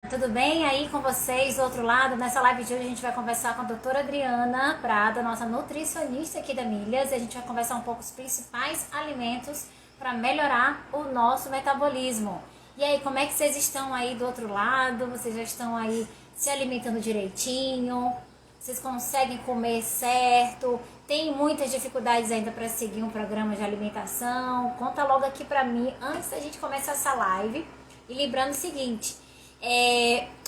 Tudo bem aí com vocês do outro lado? Nessa live de hoje a gente vai conversar com a doutora Adriana Prada, nossa nutricionista aqui da Milhas, e a gente vai conversar um pouco os principais alimentos para melhorar o nosso metabolismo. E aí, como é que vocês estão aí do outro lado? Vocês já estão aí se alimentando direitinho? Vocês conseguem comer certo? Tem muitas dificuldades ainda para seguir um programa de alimentação? Conta logo aqui para mim antes da gente começar essa live. E lembrando o seguinte,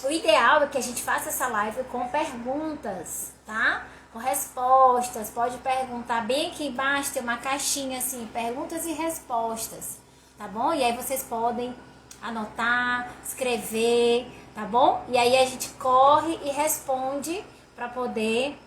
o ideal é que a gente faça essa live com perguntas, tá? Com respostas. Pode perguntar bem aqui embaixo, tem uma caixinha assim, perguntas e respostas, tá bom? E aí vocês podem anotar, escrever, tá bom? E aí a gente corre e responde para poder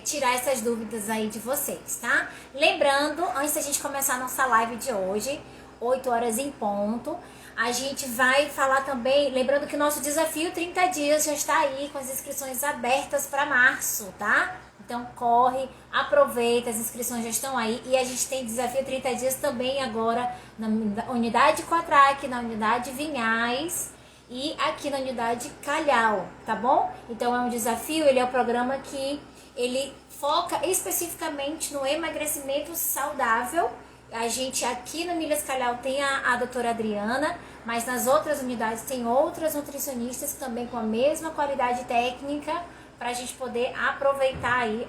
tirar essas dúvidas aí de vocês, tá? Lembrando, antes da gente começar a nossa live de hoje, 8 horas em ponto, a gente vai falar também, lembrando que o nosso desafio 30 dias já está aí com as inscrições abertas para março, tá? Então corre, aproveita, as inscrições já estão aí e a gente tem desafio 30 dias também agora na unidade Quatrac, na unidade Vinhais e aqui na unidade Calhau, tá bom? Então é um desafio, ele é um programa que ele foca especificamente no emagrecimento saudável. A gente aqui no Milhas Calhau tem a doutora Adriana, mas nas outras unidades tem outras nutricionistas também com a mesma qualidade técnica para a gente poder aproveitar aí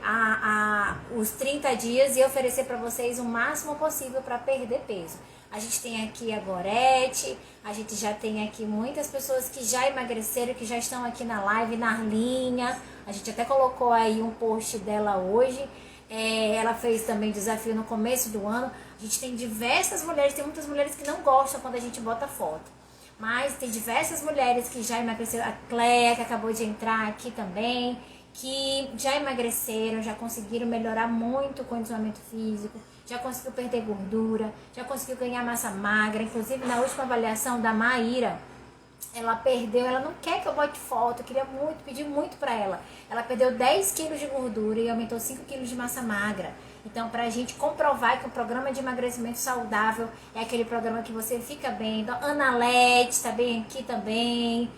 os 30 dias e oferecer para vocês o máximo possível para perder peso. A gente tem aqui a Gorete, a gente já tem aqui muitas pessoas que já emagreceram, que já estão aqui na live, Narlinha, a gente até colocou aí um post dela hoje. Ela fez também desafio no começo do ano. A gente tem diversas mulheres, tem muitas mulheres que não gostam quando a gente bota foto, mas tem diversas mulheres que já emagreceram. A Cléia, que acabou de entrar aqui também, que já emagreceram, já conseguiram melhorar muito o condicionamento físico, já conseguiu perder gordura, já conseguiu ganhar massa magra. Inclusive na última avaliação da Maíra, ela perdeu, ela não quer que eu bote foto, eu queria muito, pedi muito pra ela. Ela perdeu 10 quilos de gordura e aumentou 5 quilos de massa magra. Então, pra gente comprovar que o programa de emagrecimento saudável é aquele programa que você fica bem. Então, Ana Lete tá bem aqui também.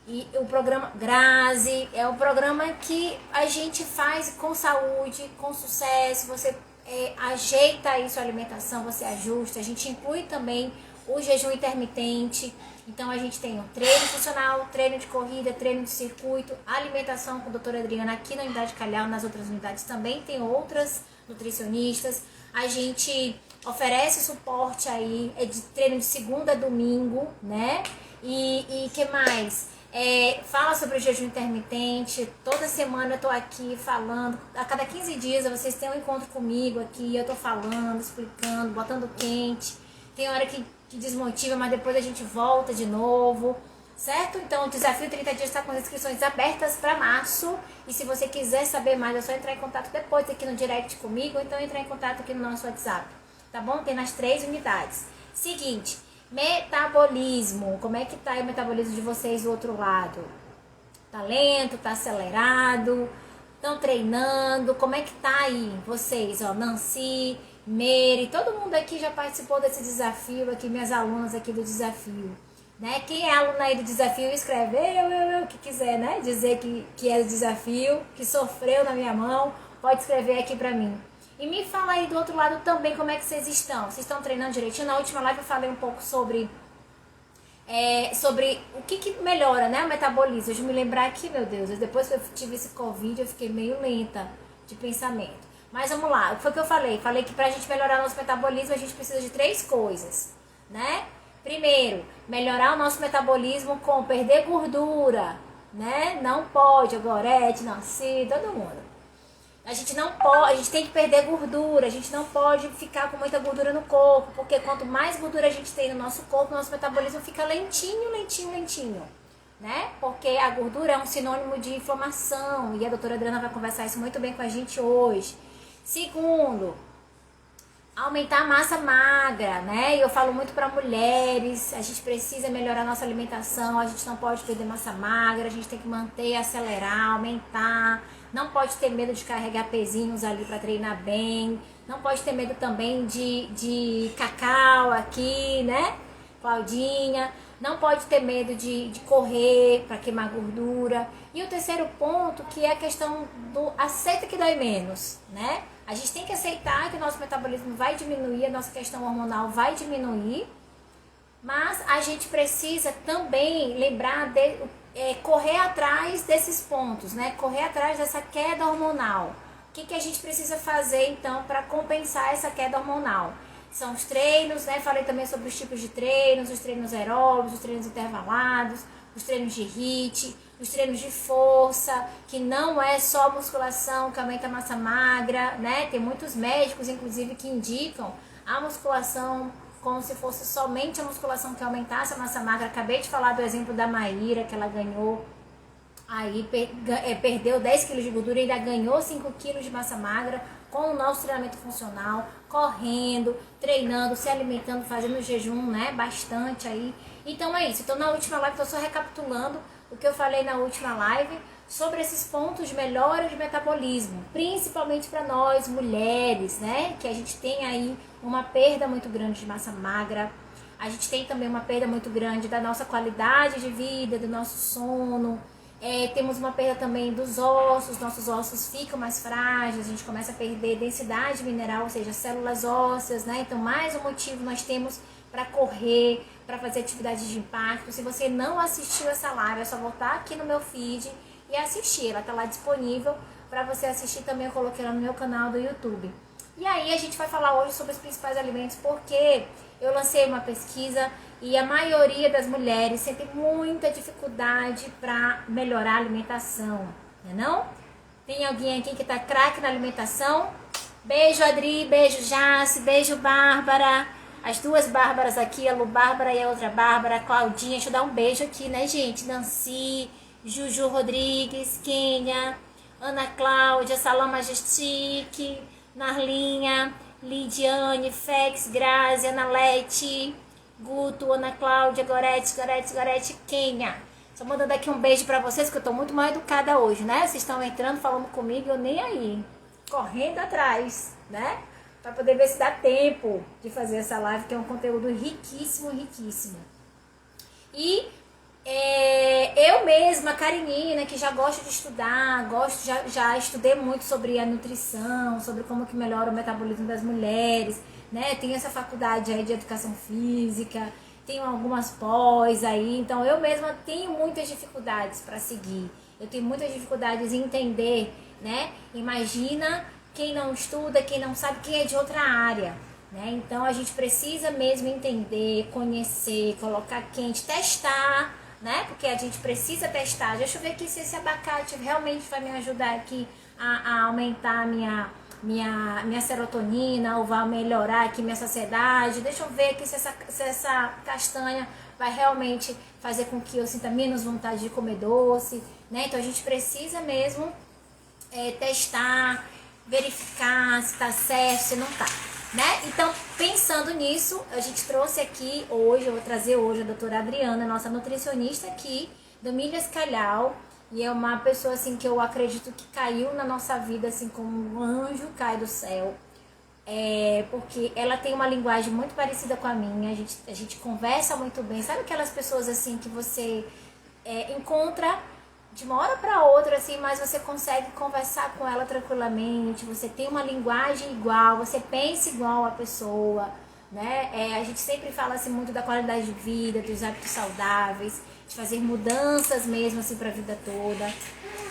E o programa Grazi é um programa que a gente faz com saúde, com sucesso. Você ajeita aí sua alimentação, você ajusta. A gente inclui também o jejum intermitente. Então a gente tem o treino funcional, treino de corrida, treino de circuito, alimentação com a doutora Adriana aqui na unidade Calhau, nas outras unidades também tem outras nutricionistas. A gente oferece suporte aí, de treino de segunda a domingo, né? E que mais? Fala sobre o jejum intermitente. Toda semana eu tô aqui falando, a cada 15 dias vocês têm um encontro comigo aqui, eu tô falando, explicando, botando quente. Tem hora que desmotiva, mas depois a gente volta de novo, certo? Então o desafio 30 dias está com as inscrições abertas para março. E se você quiser saber mais, é só entrar em contato depois aqui no direct comigo, ou então entrar em contato aqui no nosso WhatsApp, tá bom? Tem nas 3 unidades. Seguinte, metabolismo. Como é que tá aí o metabolismo de vocês do outro lado? Tá lento? Tá acelerado? Estão treinando? Como é que tá aí vocês? Ó, Nancy, Meire, todo mundo aqui já participou desse desafio aqui, minhas alunas aqui do desafio, né? Quem é aluna aí do desafio, escreve eu, que quiser, né? Dizer que é do desafio, que sofreu na minha mão, pode escrever aqui pra mim. E me fala aí do outro lado também como é que vocês estão. Vocês estão treinando direitinho? Na última live eu falei um pouco sobre o que melhora, né, o metabolismo. Deixa eu me lembrar aqui, meu Deus, depois que eu tive esse Covid eu fiquei meio lenta de pensamento. Mas vamos lá, o que foi que eu falei? Falei que pra gente melhorar nosso metabolismo a gente precisa de 3 coisas, né? Primeiro, melhorar o nosso metabolismo com perder gordura, né? Não pode, a Gorete, Nancy, todo mundo. A gente não pode, a gente tem que perder gordura, a gente não pode ficar com muita gordura no corpo, porque quanto mais gordura a gente tem no nosso corpo, nosso metabolismo fica lentinho, né? Porque a gordura é um sinônimo de inflamação e a doutora Adriana vai conversar isso muito bem com a gente hoje. Segundo, aumentar a massa magra, né? E eu falo muito para mulheres, a gente precisa melhorar a nossa alimentação, a gente não pode perder massa magra, a gente tem que manter, acelerar, aumentar. Não pode ter medo de carregar pezinhos ali para treinar bem. Não pode ter medo também de cacau aqui, né? Claudinha. não pode ter medo de correr para queimar gordura. E o terceiro ponto, que é a questão do aceita que dói menos, né? A gente tem que aceitar que o nosso metabolismo vai diminuir, a nossa questão hormonal vai diminuir, mas a gente precisa também lembrar de correr atrás desses pontos, né? Correr atrás dessa queda hormonal. O que a gente precisa fazer, então, para compensar essa queda hormonal? São os treinos, né? Falei também sobre os tipos de treinos, os treinos aeróbicos, os treinos intervalados, os treinos de HIIT, os treinos de força, que não é só musculação que aumenta a massa magra, né? Tem muitos médicos, inclusive, que indicam a musculação como se fosse somente a musculação que aumentasse a massa magra. Acabei de falar do exemplo da Maíra, que ela ganhou, aí perdeu 10 kg de gordura e ainda ganhou 5 kg de massa magra com o nosso treinamento funcional, correndo, treinando, se alimentando, fazendo jejum, né, bastante aí. Então é isso. Então na última live, estou só recapitulando o que eu falei na última live sobre esses pontos de melhora de metabolismo, principalmente para nós mulheres, né, que a gente tem aí uma perda muito grande de massa magra, a gente tem também uma perda muito grande da nossa qualidade de vida, do nosso sono, temos uma perda também dos ossos, nossos ossos ficam mais frágeis, a gente começa a perder densidade mineral, ou seja, células ósseas, né, então mais um motivo nós temos para correr, para fazer atividades de impacto. Se você não assistiu essa live, é só voltar aqui no meu feed e assistir, ela está lá disponível para você assistir também, eu coloquei ela no meu canal do YouTube. E aí a gente vai falar hoje sobre os principais alimentos, porque eu lancei uma pesquisa e a maioria das mulheres sentem muita dificuldade para melhorar a alimentação, né não? Tem alguém aqui que tá craque na alimentação? Beijo Adri, beijo Jace, beijo Bárbara, as duas Bárbaras aqui, a Lu Bárbara e a outra Bárbara, a Claudinha, deixa eu dar um beijo aqui, né gente? Nancy, Juju Rodrigues, Kênia, Ana Cláudia, Salão Majestic, Narlinha, Lidiane, Fex, Grazi, Analete, Guto, Ana Cláudia, Gorete, Kênia. Só mandando aqui um beijo pra vocês, que eu tô muito mal educada hoje, né? Vocês estão entrando, falando comigo, eu nem aí. Correndo atrás, né? Pra poder ver se dá tempo de fazer essa live, que é um conteúdo riquíssimo, riquíssimo. E eu mesma, Karinina, que já gosto de estudar, já estudei muito sobre a nutrição, sobre como que melhora o metabolismo das mulheres, né? Tenho essa faculdade aí de educação física, tenho algumas pós aí, então eu mesma tenho muitas dificuldades para seguir. Eu tenho muitas dificuldades em entender, né? Imagina quem não estuda, quem não sabe, quem é de outra área, né? Então a gente precisa mesmo entender, conhecer, colocar quente, testar, né? Porque a gente precisa testar. Deixa eu ver aqui se esse abacate realmente vai me ajudar aqui a aumentar minha serotonina, ou vai melhorar aqui minha saciedade. Deixa eu ver aqui se essa castanha vai realmente fazer com que eu sinta menos vontade de comer doce, né? Então a gente precisa mesmo testar, verificar se tá certo, se não tá, né? Então, pensando nisso, a gente trouxe aqui hoje, eu vou trazer hoje a doutora Adriana, nossa nutricionista aqui do Milhas Calhau, e é uma pessoa assim que eu acredito que caiu na nossa vida assim como um anjo cai do céu, porque ela tem uma linguagem muito parecida com a minha, a gente conversa muito bem, sabe aquelas pessoas assim que você encontra de uma hora para outra, assim, mas você consegue conversar com ela tranquilamente, você tem uma linguagem igual, você pensa igual a pessoa, né? A gente sempre fala assim muito da qualidade de vida, dos hábitos saudáveis, de fazer mudanças mesmo assim para a vida toda.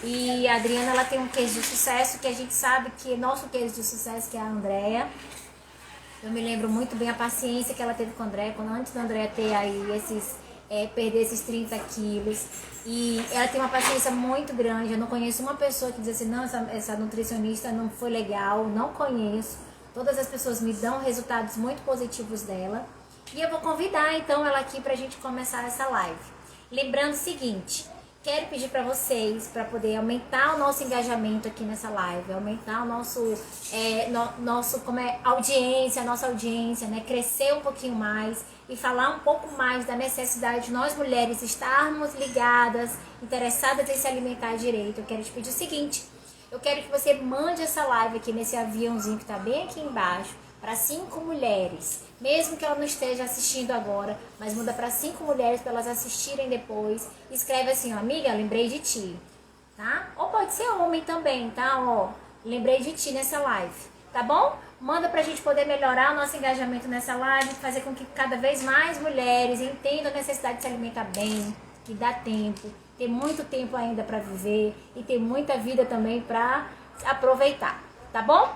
E a Adriana, ela tem um case de sucesso que a gente sabe que nosso case de sucesso, que é a Andrea. Eu me lembro muito bem a paciência que ela teve com a Andrea, quando antes da Andrea ter aí perder esses 30 quilos. E ela tem uma paciência muito grande. Eu não conheço uma pessoa que diz assim, não, essa nutricionista não foi legal, não conheço. Todas as pessoas me dão resultados muito positivos dela. E eu vou convidar então ela aqui pra gente começar essa live. Lembrando o seguinte, quero pedir para vocês, para poder aumentar o nosso engajamento aqui nessa live, aumentar o nosso nossa audiência, né? Crescer um pouquinho mais e falar um pouco mais da necessidade de nós mulheres estarmos ligadas, interessadas em se alimentar direito. Eu quero te pedir o seguinte, eu quero que você mande essa live aqui nesse aviãozinho que tá bem aqui embaixo, para 5 mulheres, mesmo que ela não esteja assistindo agora, mas manda para 5 mulheres para elas assistirem depois. Escreve assim, ó, amiga, lembrei de ti, tá? Ou pode ser homem também, tá? Ó, lembrei de ti nessa live, tá bom? Manda pra gente poder melhorar o nosso engajamento nessa live, fazer com que cada vez mais mulheres entendam a necessidade de se alimentar bem, que dá tempo, tem muito tempo ainda para viver e tem muita vida também para aproveitar, tá bom?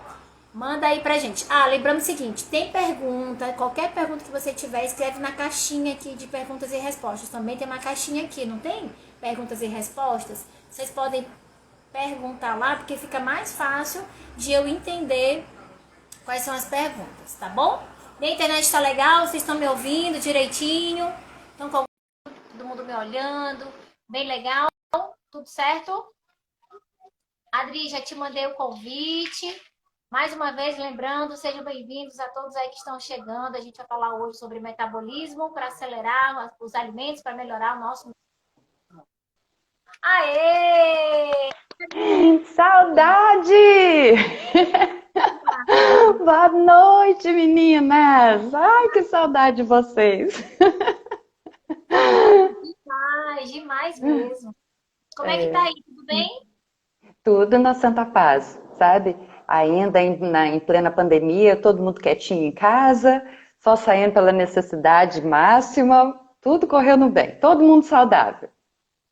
Manda aí pra gente. Ah, lembrando o seguinte, tem pergunta, qualquer pergunta que você tiver, escreve na caixinha aqui de perguntas e respostas. Também tem uma caixinha aqui, não tem? Perguntas e respostas. Vocês podem perguntar lá, porque fica mais fácil de eu entender quais são as perguntas, tá bom? Minha internet tá legal, vocês estão me ouvindo direitinho? Estão com todo mundo me olhando? Bem legal? Tudo certo? Adri, já te mandei o convite. Mais uma vez, lembrando, sejam bem-vindos a todos aí que estão chegando. A gente vai falar hoje sobre metabolismo para acelerar os alimentos, para melhorar o nosso... Aê! Saudade! Boa noite, meninas! Ai, que saudade de vocês! Demais, demais mesmo. Como é que tá aí? Tudo bem? Tudo na Santa Paz, sabe? Ainda em plena pandemia, todo mundo quietinho em casa, só saindo pela necessidade máxima, tudo correndo bem, todo mundo saudável.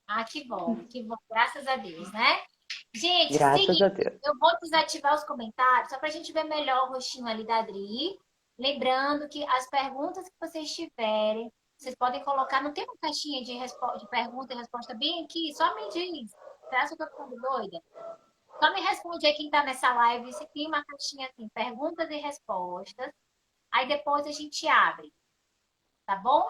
Ah, que bom, graças a Deus, né? Gente, Graças a seguinte, Deus. eu vou desativar os comentários só para a gente ver melhor o rostinho ali da Adri. Lembrando que as perguntas que vocês tiverem, vocês podem colocar, não tem uma caixinha de pergunta e resposta bem aqui? Só me diz. Você acha que eu tô ficando doida? Só me responde aí quem tá nessa live, se tem uma caixinha assim, perguntas e respostas. Aí depois a gente abre, tá bom?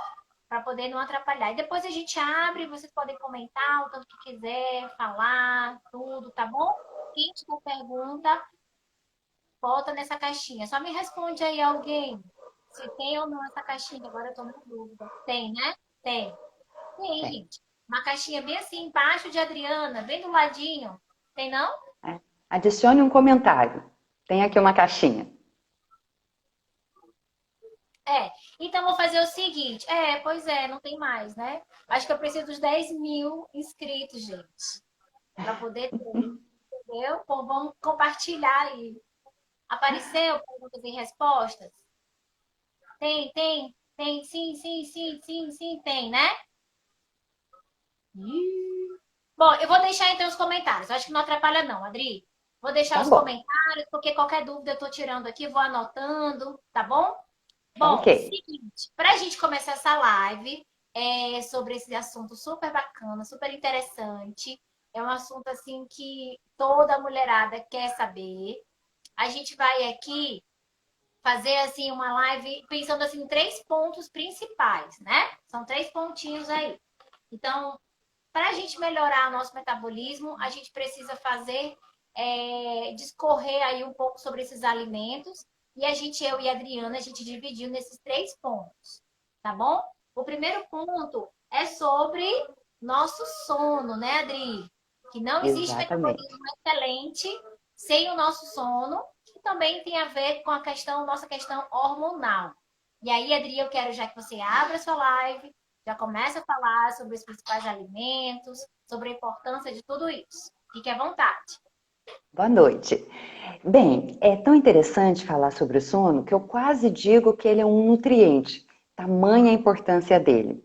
Para poder não atrapalhar. E depois a gente abre, vocês podem comentar o tanto que quiser, falar, tudo, tá bom? Quem tiver pergunta, bota nessa caixinha. Só me responde aí alguém se tem ou não essa caixinha. Agora eu tô na dúvida. Tem, né? Tem. Tem, Tem. gente. Uma caixinha bem assim, embaixo de Adriana, bem do ladinho. Tem não? É. Adicione um comentário. Tem aqui uma caixinha. É. Então vou fazer o seguinte. É, pois é, não tem mais, né? Acho que eu preciso dos 10.000 inscritos, gente. Para poder ter. Entendeu? Pô, vamos compartilhar aí. Apareceu perguntas e respostas? Tem, sim, tem, né? Bom, eu vou deixar então os comentários. Acho que não atrapalha não, Adri. Vou deixar Tá os bom, comentários, porque qualquer dúvida eu tô tirando aqui, vou anotando, tá bom? tá Bom, ok. seguinte, pra gente começar essa live sobre esse assunto super bacana, super interessante, é um assunto assim que toda mulherada quer saber. A gente vai aqui fazer assim uma live pensando assim em 3 pontos principais, né? São 3 pontinhos aí. Então, para a gente melhorar o nosso metabolismo, a gente precisa fazer discorrer aí um pouco sobre esses alimentos. E eu e a Adriana, a gente dividiu nesses 3 pontos, tá bom? O primeiro ponto é sobre nosso sono, né, Adri? Que não existe metabolismo Exatamente. excelente sem o nosso sono, que também tem a ver com a questão, nossa questão hormonal. E aí, Adri, eu quero já que você abra a sua live, já começa a falar sobre os principais alimentos, sobre a importância de tudo isso. Fique à vontade. Boa noite. Bem, é tão interessante falar sobre o sono que eu quase digo que ele é um nutriente, tamanha a importância dele.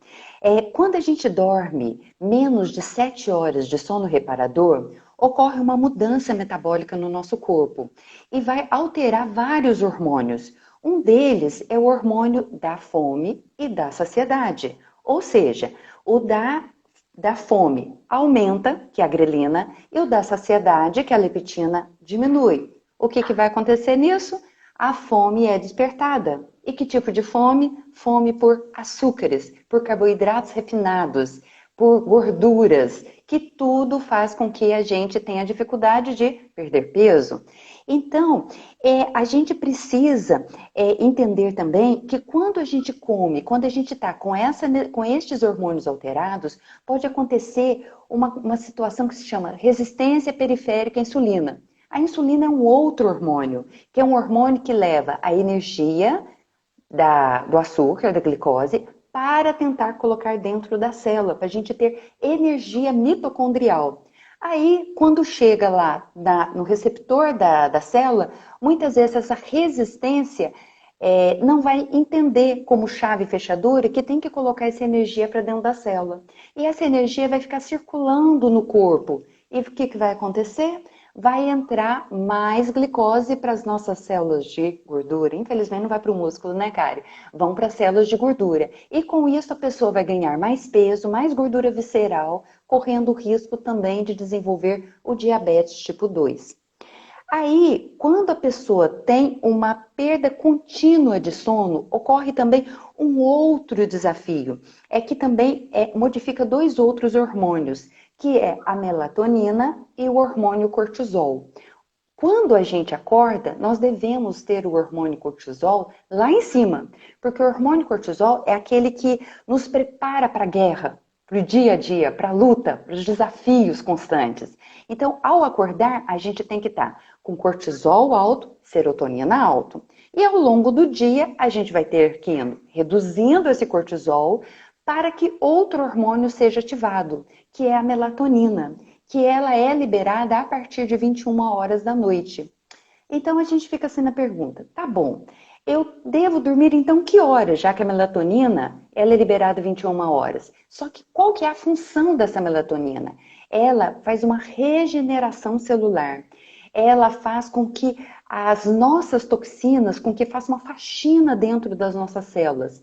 Quando a gente dorme menos de 7 horas de sono reparador, ocorre uma mudança metabólica no nosso corpo e vai alterar vários hormônios. Um deles é o hormônio da fome e da saciedade, ou seja, o da fome aumenta, que é a grelina, e o da saciedade, que é a leptina, diminui. O que vai acontecer nisso? A fome é despertada. E que tipo de fome? Fome por açúcares, por carboidratos refinados, por gorduras, que tudo faz com que a gente tenha dificuldade de perder peso. Então, a gente precisa entender também que quando a gente come, quando a gente está com estes hormônios alterados, pode acontecer uma situação que se chama resistência periférica à insulina. A insulina é um outro hormônio, que é um hormônio que leva a energia do açúcar, da glicose, para tentar colocar dentro da célula, para a gente ter energia mitocondrial. Aí, quando chega lá no receptor da célula, muitas vezes essa resistência não vai entender como chave fechadura que tem que colocar essa energia para dentro da célula. E essa energia vai ficar circulando no corpo. E o que vai acontecer? Vai entrar mais glicose para as nossas células de gordura. Infelizmente não vai para o músculo, né, Kari? Vão para as células de gordura. E com isso a pessoa vai ganhar mais peso, mais gordura visceral, correndo o risco também de desenvolver o diabetes tipo 2. Aí, quando a pessoa tem uma perda contínua de sono, ocorre também um outro desafio. É que também modifica dois outros hormônios, que é a melatonina e o hormônio cortisol. Quando a gente acorda, nós devemos ter o hormônio cortisol lá em cima, porque o hormônio cortisol é aquele que nos prepara para a guerra, para o dia a dia, para a luta, para os desafios constantes. Então, ao acordar, a gente tem que estar com cortisol alto, serotonina alto. E ao longo do dia, a gente vai ter que ir reduzindo esse cortisol para que outro hormônio seja ativado, que é a melatonina, que ela é liberada a partir de 21 horas da noite. Então a gente fica assim na pergunta, tá bom, eu devo dormir então que horas, já que a melatonina ela é liberada 21 horas? Só que qual que é a função dessa melatonina? Ela faz uma regeneração celular. Ela faz com que as nossas toxinas, com que faça uma faxina dentro das nossas células.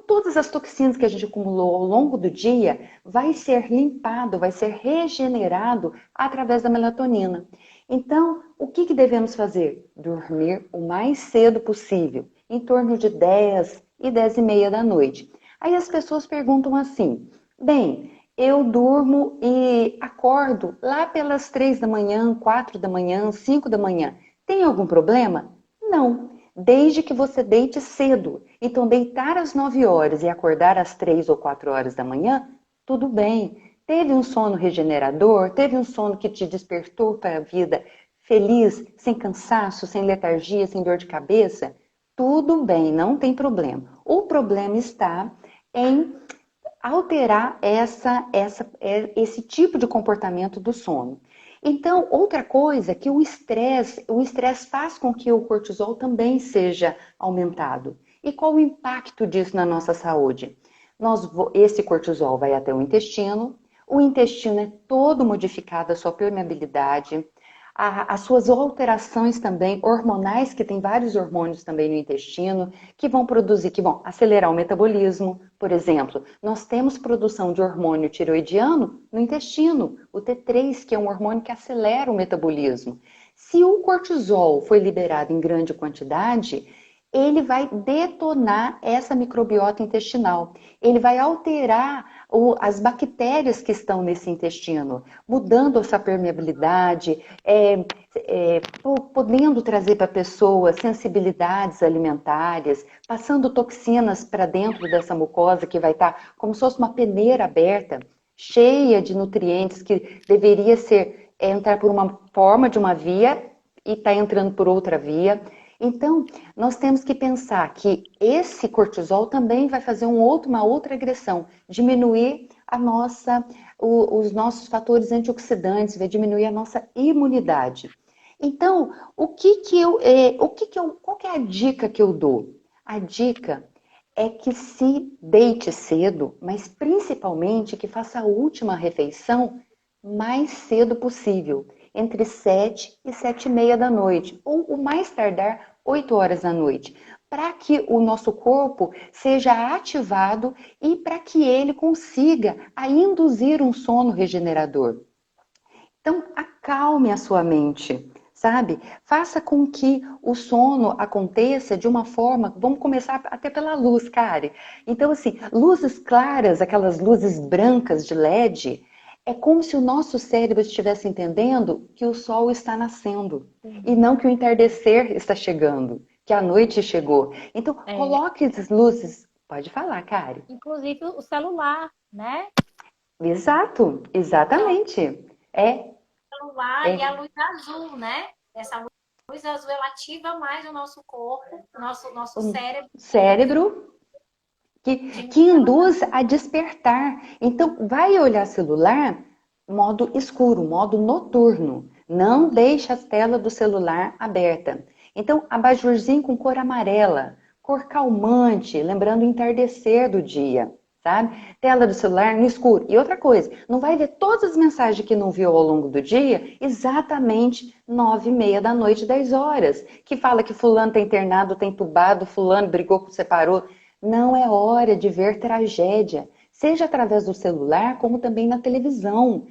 Todas as toxinas que a gente acumulou ao longo do dia vai ser limpado, vai ser regenerado através da melatonina. Então, o que devemos fazer? Dormir o mais cedo possível, em torno de 10 e 10 e meia da noite. Aí as pessoas perguntam assim, bem, eu durmo e acordo lá pelas 3 da manhã, 4 da manhã, 5 da manhã. Tem algum problema? Não, desde que você deite cedo. Então, deitar às 9 horas e acordar às 3 ou 4 horas da manhã, tudo bem. Teve um sono regenerador? Teve um sono que te despertou para a vida feliz, sem cansaço, sem letargia, sem dor de cabeça? Tudo bem, não tem problema. O problema está em alterar esse tipo de comportamento do sono. Então, outra coisa é que o estresse faz com que o cortisol também seja aumentado. E qual o impacto disso na nossa saúde? Esse cortisol vai até o intestino é todo modificado, a sua permeabilidade, as suas alterações também hormonais, que tem vários hormônios também no intestino, que vão produzir, que vão acelerar o metabolismo. Por exemplo, nós temos produção de hormônio tiroidiano no intestino, o T3, que é um hormônio que acelera o metabolismo. Se o cortisol foi liberado em grande quantidade, ele vai detonar essa microbiota intestinal. Ele vai alterar as bactérias que estão nesse intestino, mudando essa permeabilidade, podendo trazer para a pessoa sensibilidades alimentares, passando toxinas para dentro dessa mucosa que vai estar como se fosse uma peneira aberta, cheia de nutrientes que deveria entrar por uma forma de uma via e está entrando por outra via. Então, nós temos que pensar que esse cortisol também vai fazer uma outra agressão, diminuir os nossos fatores antioxidantes, vai diminuir a nossa imunidade. Então, qual que é a dica que eu dou? A dica é que se deite cedo, mas principalmente que faça a última refeição mais cedo possível, entre 7 e 7 e meia da noite, ou o mais tardar 8 horas da noite, para que o nosso corpo seja ativado e para que ele consiga induzir um sono regenerador. Então, acalme a sua mente, sabe? Faça com que o sono aconteça de uma forma, vamos começar até pela luz, Kari. Então, assim, luzes claras, aquelas luzes brancas de LED, é como se o nosso cérebro estivesse entendendo que o sol está nascendo e não que o entardecer está chegando, que a noite chegou. Então, coloque as luzes. Pode falar, Kari. Inclusive o celular, né? Exato, Então, exatamente. É. celular e a É, luz azul, né? Essa luz azul, ela ativa mais o nosso corpo, nosso o cérebro, induz cérebro de que induz a despertar. Então, vai olhar celular, modo escuro, modo noturno. Não deixe a tela do celular aberta. Então, abajurzinho com cor amarela, cor calmante, lembrando o entardecer do dia, sabe? Tela do celular no escuro. E outra coisa, não vai ver todas as mensagens que não viu ao longo do dia, exatamente 9h30 da noite, 10 horas, que fala que fulano está internado, está entubado, fulano brigou, separou. Não é hora de ver tragédia, seja através do celular, como também na televisão.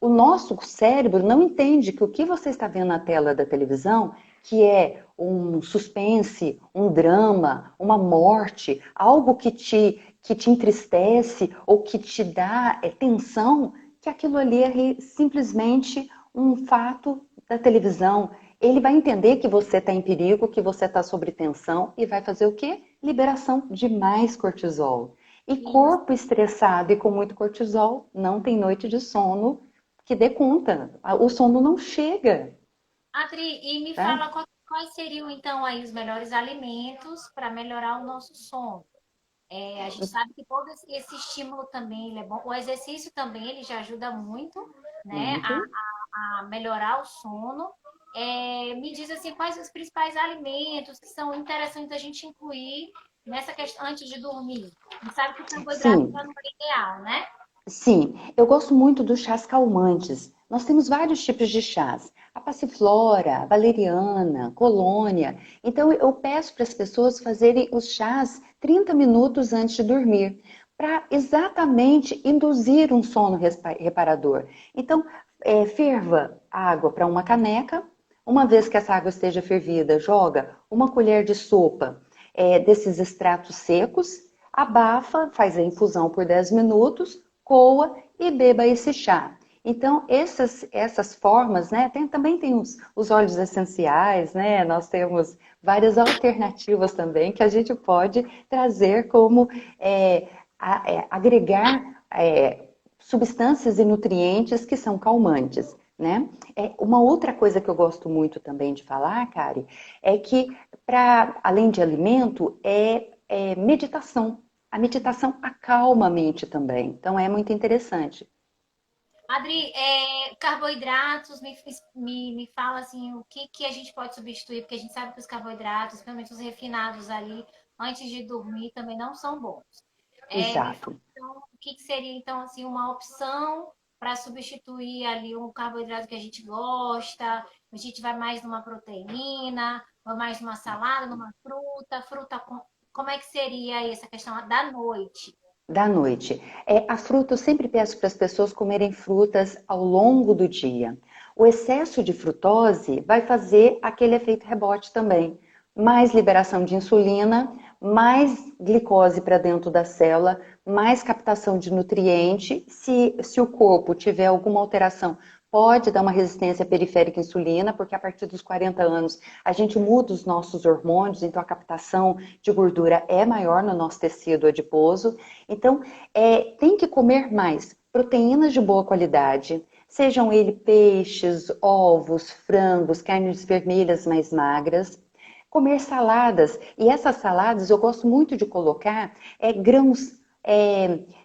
O nosso cérebro não entende que o que você está vendo na tela da televisão, que é um suspense, um drama, uma morte, algo que te entristece ou que te dá tensão, que aquilo ali é simplesmente um fato da televisão. Ele vai entender que você está em perigo, que você está sob tensão e vai fazer o quê? Liberação de mais cortisol. E isso. corpo estressado e com muito cortisol não tem noite de sono que dê conta. O sono não chega, Adri, e me tá? fala quais seriam então aí os melhores alimentos para melhorar o nosso sono? É, a gente sabe que todo esse estímulo também ele é bom. O exercício também ele já ajuda muito, né, Muito. a melhorar o sono. É, me diz assim, quais os principais alimentos que são interessantes a gente incluir nessa questão antes de dormir? A gente sabe que o carboidrato Sim, já não é ideal, né? sim, eu gosto muito dos chás calmantes. Nós temos vários tipos de chás. A passiflora, a valeriana, colônia. Então eu peço para as pessoas fazerem os chás 30 minutos antes de dormir, para exatamente induzir um sono reparador. Então, ferva a água para uma caneca. Uma vez que essa água esteja fervida, joga uma colher de sopa desses extratos secos, abafa, faz a infusão por 10 minutos, coa e beba esse chá. Então, essas formas, né? Também tem os óleos essenciais, né? Nós temos várias alternativas também que a gente pode trazer como agregar substâncias e nutrientes que são calmantes, né? Uma outra coisa que eu gosto muito também de falar, Kari, é que, além de alimento, meditação. A meditação acalma a mente também, então é muito interessante. Adri, carboidratos, me fala assim, o que a gente pode substituir, porque a gente sabe que os carboidratos, principalmente os refinados ali, antes de dormir, também não são bons. Me fala Exato. então, o que seria então assim uma opção para substituir ali um carboidrato que a gente gosta, a gente vai mais numa proteína, vai mais numa salada, numa fruta como é que seria aí essa questão da noite? Da noite. A fruta, eu sempre peço para as pessoas comerem frutas ao longo do dia. O excesso de frutose vai fazer aquele efeito rebote também. Mais liberação de insulina, mais glicose para dentro da célula, mais captação de nutriente. Se o corpo tiver alguma alteração, pode dar uma resistência periférica à insulina, porque a partir dos 40 anos a gente muda os nossos hormônios, então a captação de gordura é maior no nosso tecido adiposo. Então, tem que comer mais proteínas de boa qualidade, sejam ele peixes, ovos, frangos, carnes vermelhas mais magras. Comer saladas, e essas saladas eu gosto muito de colocar grãos,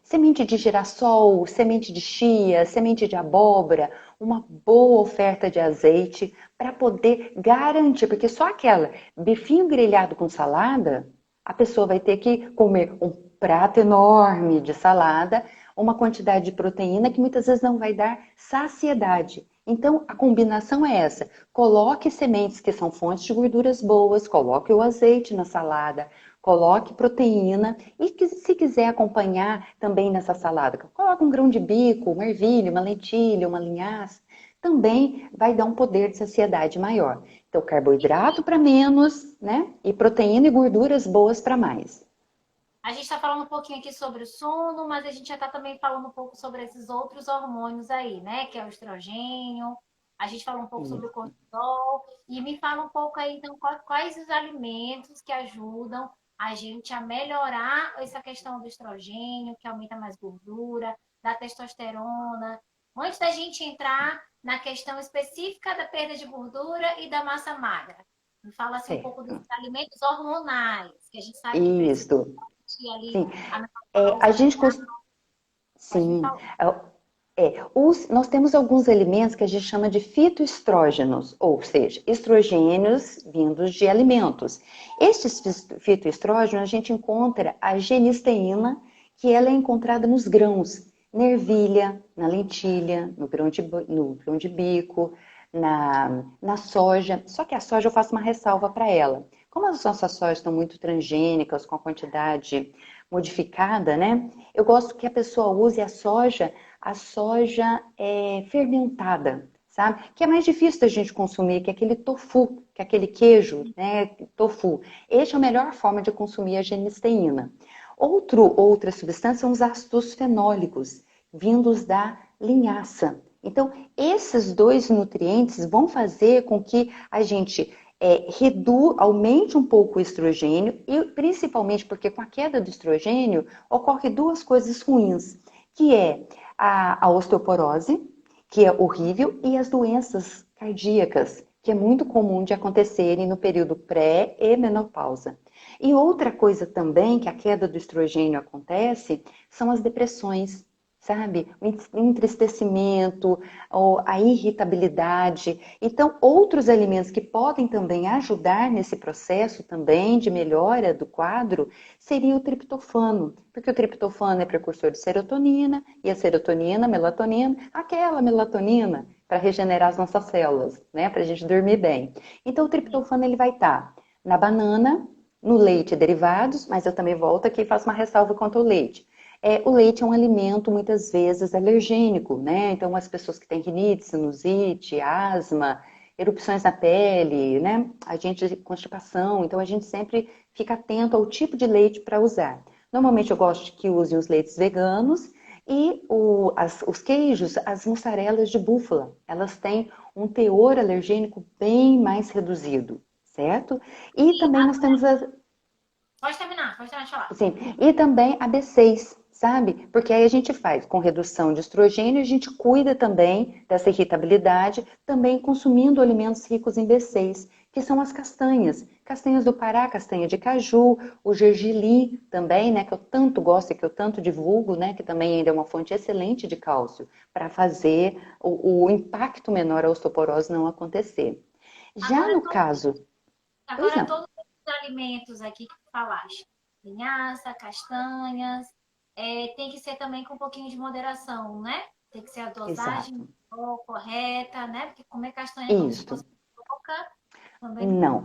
semente de girassol, semente de chia, semente de abóbora, uma boa oferta de azeite para poder garantir, porque só aquela bifinho grelhado com salada, a pessoa vai ter que comer um prato enorme de salada, uma quantidade de proteína que muitas vezes não vai dar saciedade. Então, a combinação é essa. Coloque sementes que são fontes de gorduras boas, coloque o azeite na salada, coloque proteína e se quiser acompanhar também nessa salada, coloque um grão de bico, uma ervilha, uma lentilha, uma linhaça, também vai dar um poder de saciedade maior. Então, carboidrato para menos, né? E proteína e gorduras boas para mais. A gente está falando um pouquinho aqui sobre o sono, mas a gente já está também falando um pouco sobre esses outros hormônios aí, né? Que é o estrogênio. A gente falou um pouco sobre o Isso. cortisol. E me fala um pouco aí, então, quais os alimentos que ajudam a gente a melhorar essa questão do estrogênio, que aumenta mais gordura, da testosterona. Antes da gente entrar na questão específica da perda de gordura e da massa magra. Me fala assim um pouco dos Certo. alimentos hormonais, que a gente sabe que precisa Isso. sentir ali Sim. a A menopausa, né? gente Pode me sim. falar. Nós temos alguns alimentos que a gente chama de fitoestrógenos, ou seja, estrogênios vindos de alimentos. Estes fitoestrógenos a gente encontra a genisteína, que ela é encontrada nos grãos, na ervilha, na lentilha, no grão de bico, na soja. Só que a soja eu faço uma ressalva para ela. Como as nossas sojas estão muito transgênicas, com a quantidade modificada, né? Eu gosto que a pessoa use a soja fermentada, sabe? Que é mais difícil da gente consumir, que é aquele tofu, que é aquele queijo, né? Tofu. Esta é a melhor forma de consumir a genisteína. Outra substância são os ácidos fenólicos, vindos da linhaça. Então, esses dois nutrientes vão fazer com que a gente aumente um pouco o estrogênio, e principalmente porque com a queda do estrogênio ocorre duas coisas ruins, que é a osteoporose, que é horrível, e as doenças cardíacas, que é muito comum de acontecerem no período pré e menopausa. E outra coisa também que a queda do estrogênio acontece são as depressões, sabe? O entristecimento, ou a irritabilidade. Então, outros alimentos que podem também ajudar nesse processo também de melhora do quadro seria o triptofano, porque o triptofano é precursor de serotonina, e a serotonina, melatonina, aquela melatonina para regenerar as nossas células, né? Para a gente dormir bem. Então, o triptofano ele vai estar na banana, no leite e derivados, mas eu também volto aqui e faço uma ressalva quanto ao leite. O leite é um alimento muitas vezes alergênico, né? Então as pessoas que têm rinite, sinusite, asma, erupções na pele, né? Constipação, então a gente sempre fica atento ao tipo de leite para usar. Normalmente eu gosto que usem os leites veganos e os queijos, as mussarelas de búfala, elas têm um teor alergênico bem mais reduzido, certo? E E também nós temos pode terminar de falar. sim, e também a B6, sabe? Porque aí a gente faz com redução de estrogênio, a gente cuida também dessa irritabilidade, também consumindo alimentos ricos em B6, que são as castanhas. Castanhas do Pará, castanha de caju, o gergelim também, né? Que eu tanto gosto e que eu tanto divulgo, né? Que também ainda é uma fonte excelente de cálcio, para fazer o impacto menor, a osteoporose não acontecer. Já Agora, no caso, pois agora não, todos os alimentos aqui que tu falaste, linhaça, castanhas, tem que ser também com um pouquinho de moderação, né? Tem que ser a dosagem exato, correta, né? Porque comer castanha como se fosse isso. pouca também não, Não.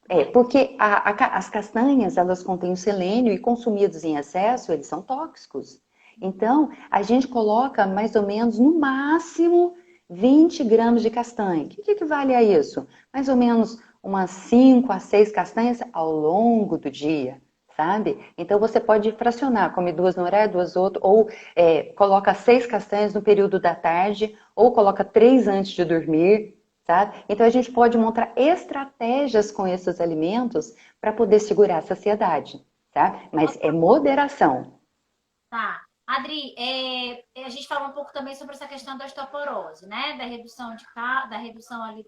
né? Porque as castanhas, elas contêm o selênio e consumidos em excesso, eles são tóxicos. Então, a gente coloca mais ou menos, no máximo, 20 gramas de castanha. O que equivale a isso? Mais ou menos umas 5 a 6 castanhas ao longo do dia, sabe? Então, você pode fracionar, come duas no horário, duas outro, ou coloca 6 castanhas no período da tarde, ou coloca 3 antes de dormir, sabe? Então a gente pode montar estratégias com esses alimentos para poder segurar a saciedade, tá? Mas é moderação. Tá. Adri, a gente falou um pouco também sobre essa questão da osteoporose, né? Da redução da redução ali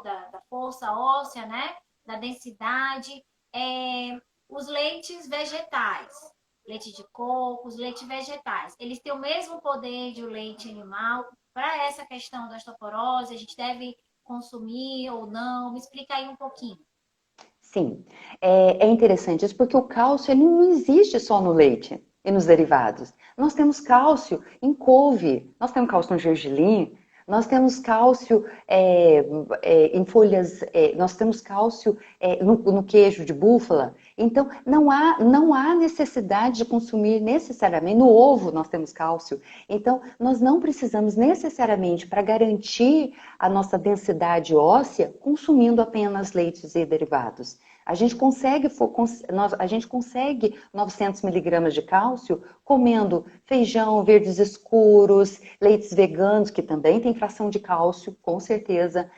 da força óssea, né? Da densidade. Os leites vegetais, leite de coco, os leites vegetais, eles têm o mesmo poder de o leite animal para essa questão da osteoporose? A gente deve consumir ou não? Me explica aí um pouquinho. Sim, é interessante isso porque o cálcio ele não existe só no leite e nos derivados. Nós temos cálcio em couve, nós temos cálcio no gergelim, nós temos cálcio em folhas, nós temos cálcio no queijo de búfala. Então, não há necessidade de consumir necessariamente. No ovo nós temos cálcio. Então, nós não precisamos necessariamente, para garantir a nossa densidade óssea, consumindo apenas leites e derivados. A gente consegue 900 miligramas de cálcio comendo feijão, verdes escuros, leites veganos, que também tem fração de cálcio, com certeza,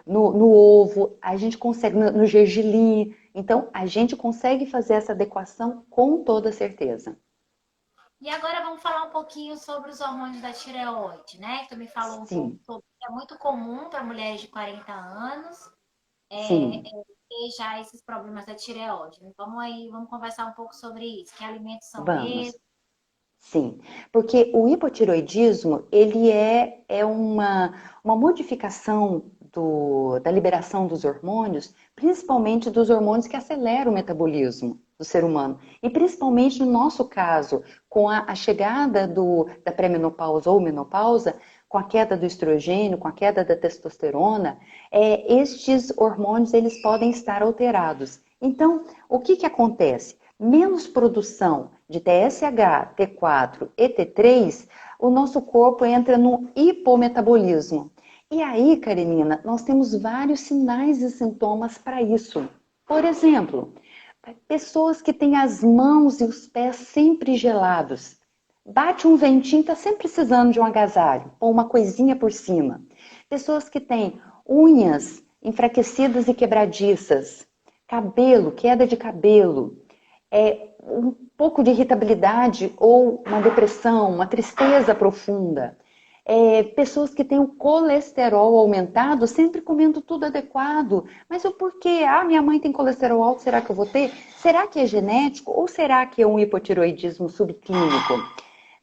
no ovo, a gente consegue, no gergelim. Então, a gente consegue fazer essa adequação com toda certeza. E agora vamos falar um pouquinho sobre os hormônios da tireoide, né? Que tu me falou um pouco Sim, sobre, é muito comum para mulheres de 40 anos sim, ter já esses problemas da tireoide. Vamos aí, vamos conversar um pouco sobre isso. Que alimentos são esses? vamos. Sim, porque o hipotiroidismo, ele é uma modificação da liberação dos hormônios, principalmente dos hormônios que aceleram o metabolismo do ser humano. E principalmente no nosso caso, com a chegada da pré-menopausa ou menopausa, com a queda do estrogênio, com a queda da testosterona, estes hormônios eles podem estar alterados. Então, o que acontece? Menos produção de TSH, T4 e T3, o nosso corpo entra no hipometabolismo. E aí, Karenina, nós temos vários sinais e sintomas para isso. Por exemplo, pessoas que têm as mãos e os pés sempre gelados. Bate um ventinho, está sempre precisando de um agasalho ou uma coisinha por cima. Pessoas que têm unhas enfraquecidas e quebradiças, cabelo, queda de cabelo, um pouco de irritabilidade ou uma depressão, uma tristeza profunda. Pessoas que têm o colesterol aumentado, sempre comendo tudo adequado. Mas o porquê? Ah, minha mãe tem colesterol alto, será que eu vou ter? Será que é genético ou será que é um hipotiroidismo subclínico?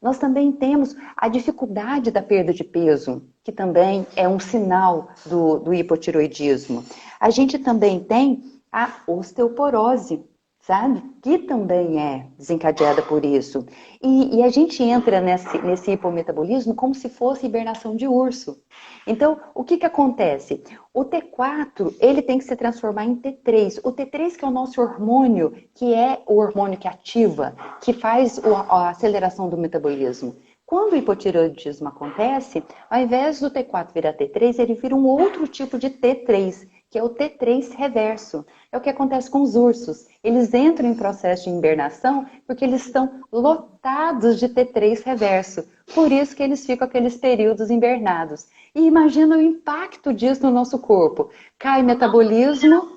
Nós também temos a dificuldade da perda de peso, que também é um sinal do hipotiroidismo. A gente também tem a osteoporose, sabe? Que também é desencadeada por isso. E a gente entra nesse hipometabolismo como se fosse hibernação de urso. Então, o que acontece? O T4, ele tem que se transformar em T3. O T3 que é o nosso hormônio, que é o hormônio que ativa, que faz a aceleração do metabolismo. Quando o hipotireoidismo acontece, ao invés do T4 virar T3, ele vira um outro tipo de T3, que é o T3 reverso. É o que acontece com os ursos. Eles entram em processo de hibernação porque eles estão lotados de T3 reverso. Por isso que eles ficam aqueles períodos hibernados. E imagina o impacto disso no nosso corpo. Cai metabolismo,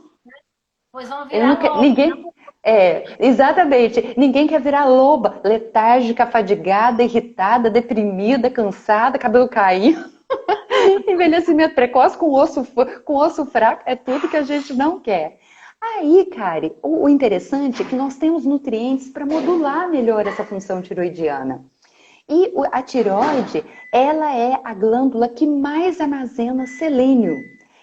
Pois vão ele não virar quer, lobo. ninguém. Exatamente. Ninguém quer virar loba, letárgica, fadigada, irritada, deprimida, cansada, cabelo caindo. Envelhecimento precoce com osso fraco é tudo que a gente não quer. Aí, Kari, o interessante é que nós temos nutrientes para modular melhor essa função tiroidiana. E a tireoide, ela é a glândula que mais armazena selênio.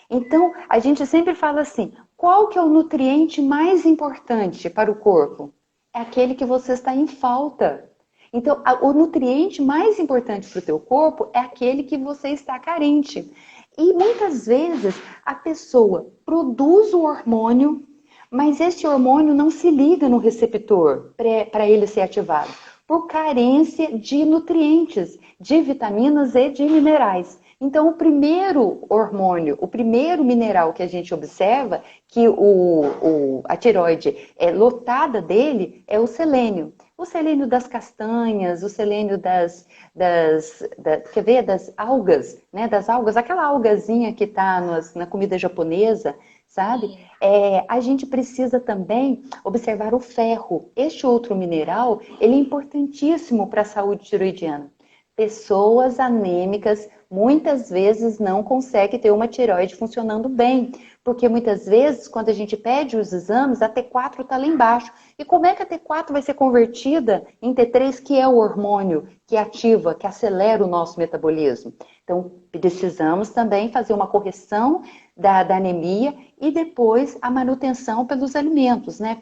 Então, a gente sempre fala assim, qual que é o nutriente mais importante para o corpo? É aquele que você está em falta. Então, o nutriente mais importante para o teu corpo é aquele que você está carente. E muitas vezes a pessoa produz o hormônio, mas esse hormônio não se liga no receptor para ele ser ativado, por carência de nutrientes, de vitaminas e de minerais. Então, o primeiro hormônio, o primeiro mineral que a gente observa, que a tireoide é lotada dele, é o selênio. O selênio das castanhas, o selênio quer ver, das algas, né? Das algas, aquela algazinha que está na comida japonesa, sabe? Sim. A gente precisa também observar o ferro. Este outro mineral, ele é importantíssimo para a saúde tiroidiana. Pessoas anêmicas muitas vezes não conseguem ter uma tireoide funcionando bem, porque muitas vezes, quando a gente pede os exames, a T4 está lá embaixo. E como é que a T4 vai ser convertida em T3, que é o hormônio que ativa, que acelera o nosso metabolismo? Então, precisamos também fazer uma correção da anemia e depois a manutenção pelos alimentos, né?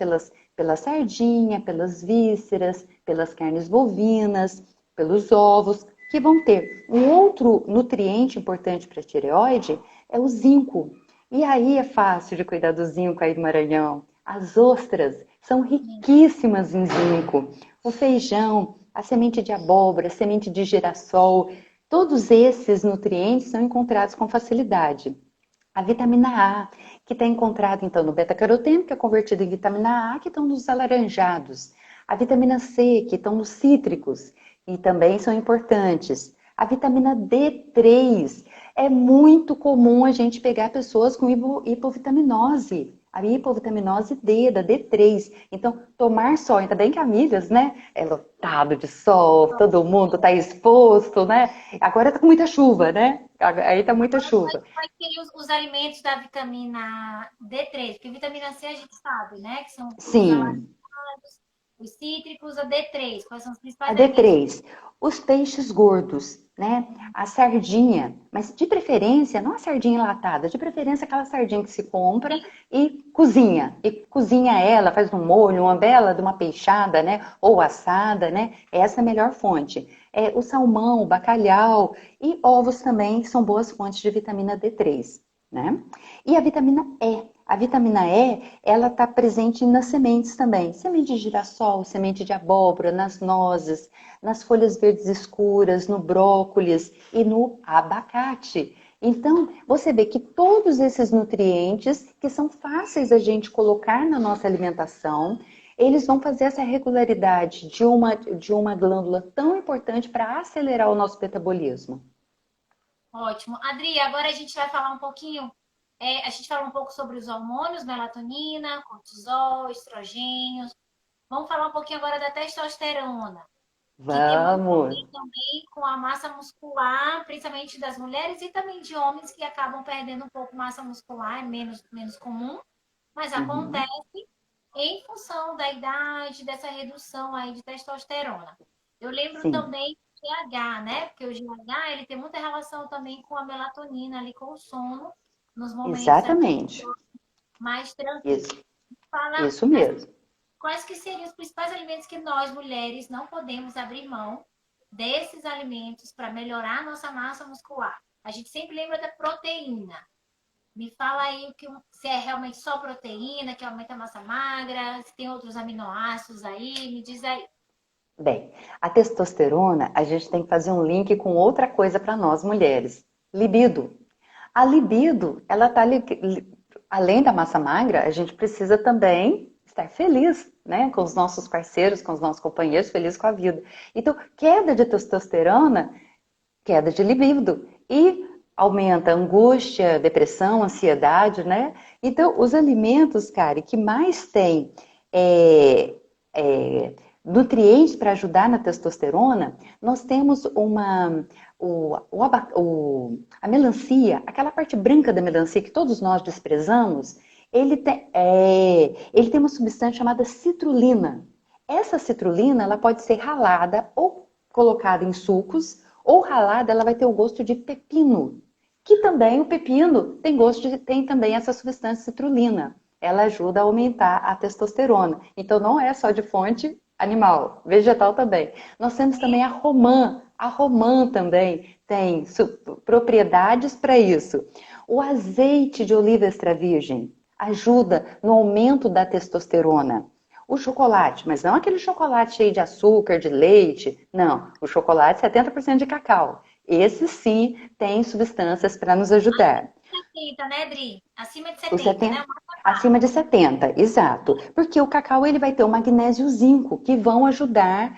Pela sardinha, pelas vísceras, pelas carnes bovinas, pelos ovos, que vão ter. Um outro nutriente importante para a tireoide é o zinco. E aí é fácil de cuidar do zinco aí do Maranhão. As ostras são riquíssimas em zinco. O feijão, a semente de abóbora, a semente de girassol, todos esses nutrientes são encontrados com facilidade. A vitamina A, que está encontrada então no beta-caroteno, que é convertido em vitamina A, que estão nos alaranjados. A vitamina C, que estão nos cítricos, e também são importantes. A vitamina D3, é muito comum a gente pegar pessoas com hipovitaminose. a hipovitaminose D, da D3. Então, tomar sol, ainda bem que a Milhas, né, é lotado de sol, todo mundo está exposto, né? Agora tá com muita chuva, né? Aí tá muita chuva. Quais seriam os alimentos da vitamina D3? Porque vitamina C a gente sabe, né? Que são os Sim, alados, os cítricos, a D3. Quais são os a principais alimentos? D3, os peixes gordos, né? A sardinha, mas de preferência, não a sardinha enlatada, de preferência aquela sardinha que se compra e cozinha. E cozinha ela, faz um molho, uma bela de uma peixada, né? Ou assada, né? Essa é a melhor fonte. É, o salmão, o bacalhau e ovos também são boas fontes de vitamina D3, né? E a vitamina E. A vitamina E, ela está presente nas sementes também. Semente de girassol, semente de abóbora, nas nozes, nas folhas verdes escuras, no brócolis e no abacate. Então, você vê que todos esses nutrientes, que são fáceis a gente colocar na nossa alimentação, eles vão fazer essa regularidade de uma glândula tão importante para acelerar o nosso metabolismo. Ótimo. Adri, agora a gente vai falar um pouquinho. A gente falou um pouco sobre os hormônios, melatonina, cortisol, estrogênios. Vamos falar um pouquinho agora da testosterona, que tem muito a Vamos! ver também com a massa muscular, principalmente das mulheres e também de homens que acabam perdendo um pouco massa muscular, é menos comum, mas Uhum. acontece em função da idade, dessa redução aí de testosterona. Eu lembro Sim, também do GH, né? Porque o GH, ele tem muita relação também com a melatonina ali, com o sono, nos momentos ali exatamente. mais tranquilos. Isso, Fala isso mesmo. quais que seriam os principais alimentos que nós, mulheres, não podemos abrir mão desses alimentos para melhorar a nossa massa muscular? A gente sempre lembra da proteína. Me fala aí se é realmente só proteína que aumenta a massa magra, se tem outros aminoácidos aí, me diz aí. Bem, a testosterona, a gente tem que fazer um link com outra coisa para nós mulheres: libido. A libido, ela está além da massa magra, a gente precisa também estar feliz, né, com os nossos parceiros, com os nossos companheiros, feliz com a vida. Então, queda de testosterona, queda de libido e aumenta a angústia, depressão, ansiedade, né? Então, os alimentos, cara, que mais tem é, é, nutrientes para ajudar na testosterona, nós temos a melancia, aquela parte branca da melancia que todos nós desprezamos, ele tem uma substância chamada citrulina. Essa citrulina, ela pode ser ralada ou colocada em sucos, ou ralada, ela vai ter o gosto de pepino, que também o pepino tem também essa substância citrulina. Ela ajuda a aumentar a testosterona. Então não é só de fonte animal, vegetal também. Nós temos também a romã. A romã também tem propriedades para isso. O azeite de oliva extra virgem ajuda no aumento da testosterona. O chocolate, mas não aquele chocolate cheio de açúcar, de leite. Não, o chocolate 70% de cacau. Esse sim tem substâncias para nos ajudar. 70, né, Dri? Acima de O 70, né? 70, acima de 70, exato. Porque o cacau ele vai ter o magnésio e o zinco, que vão ajudar,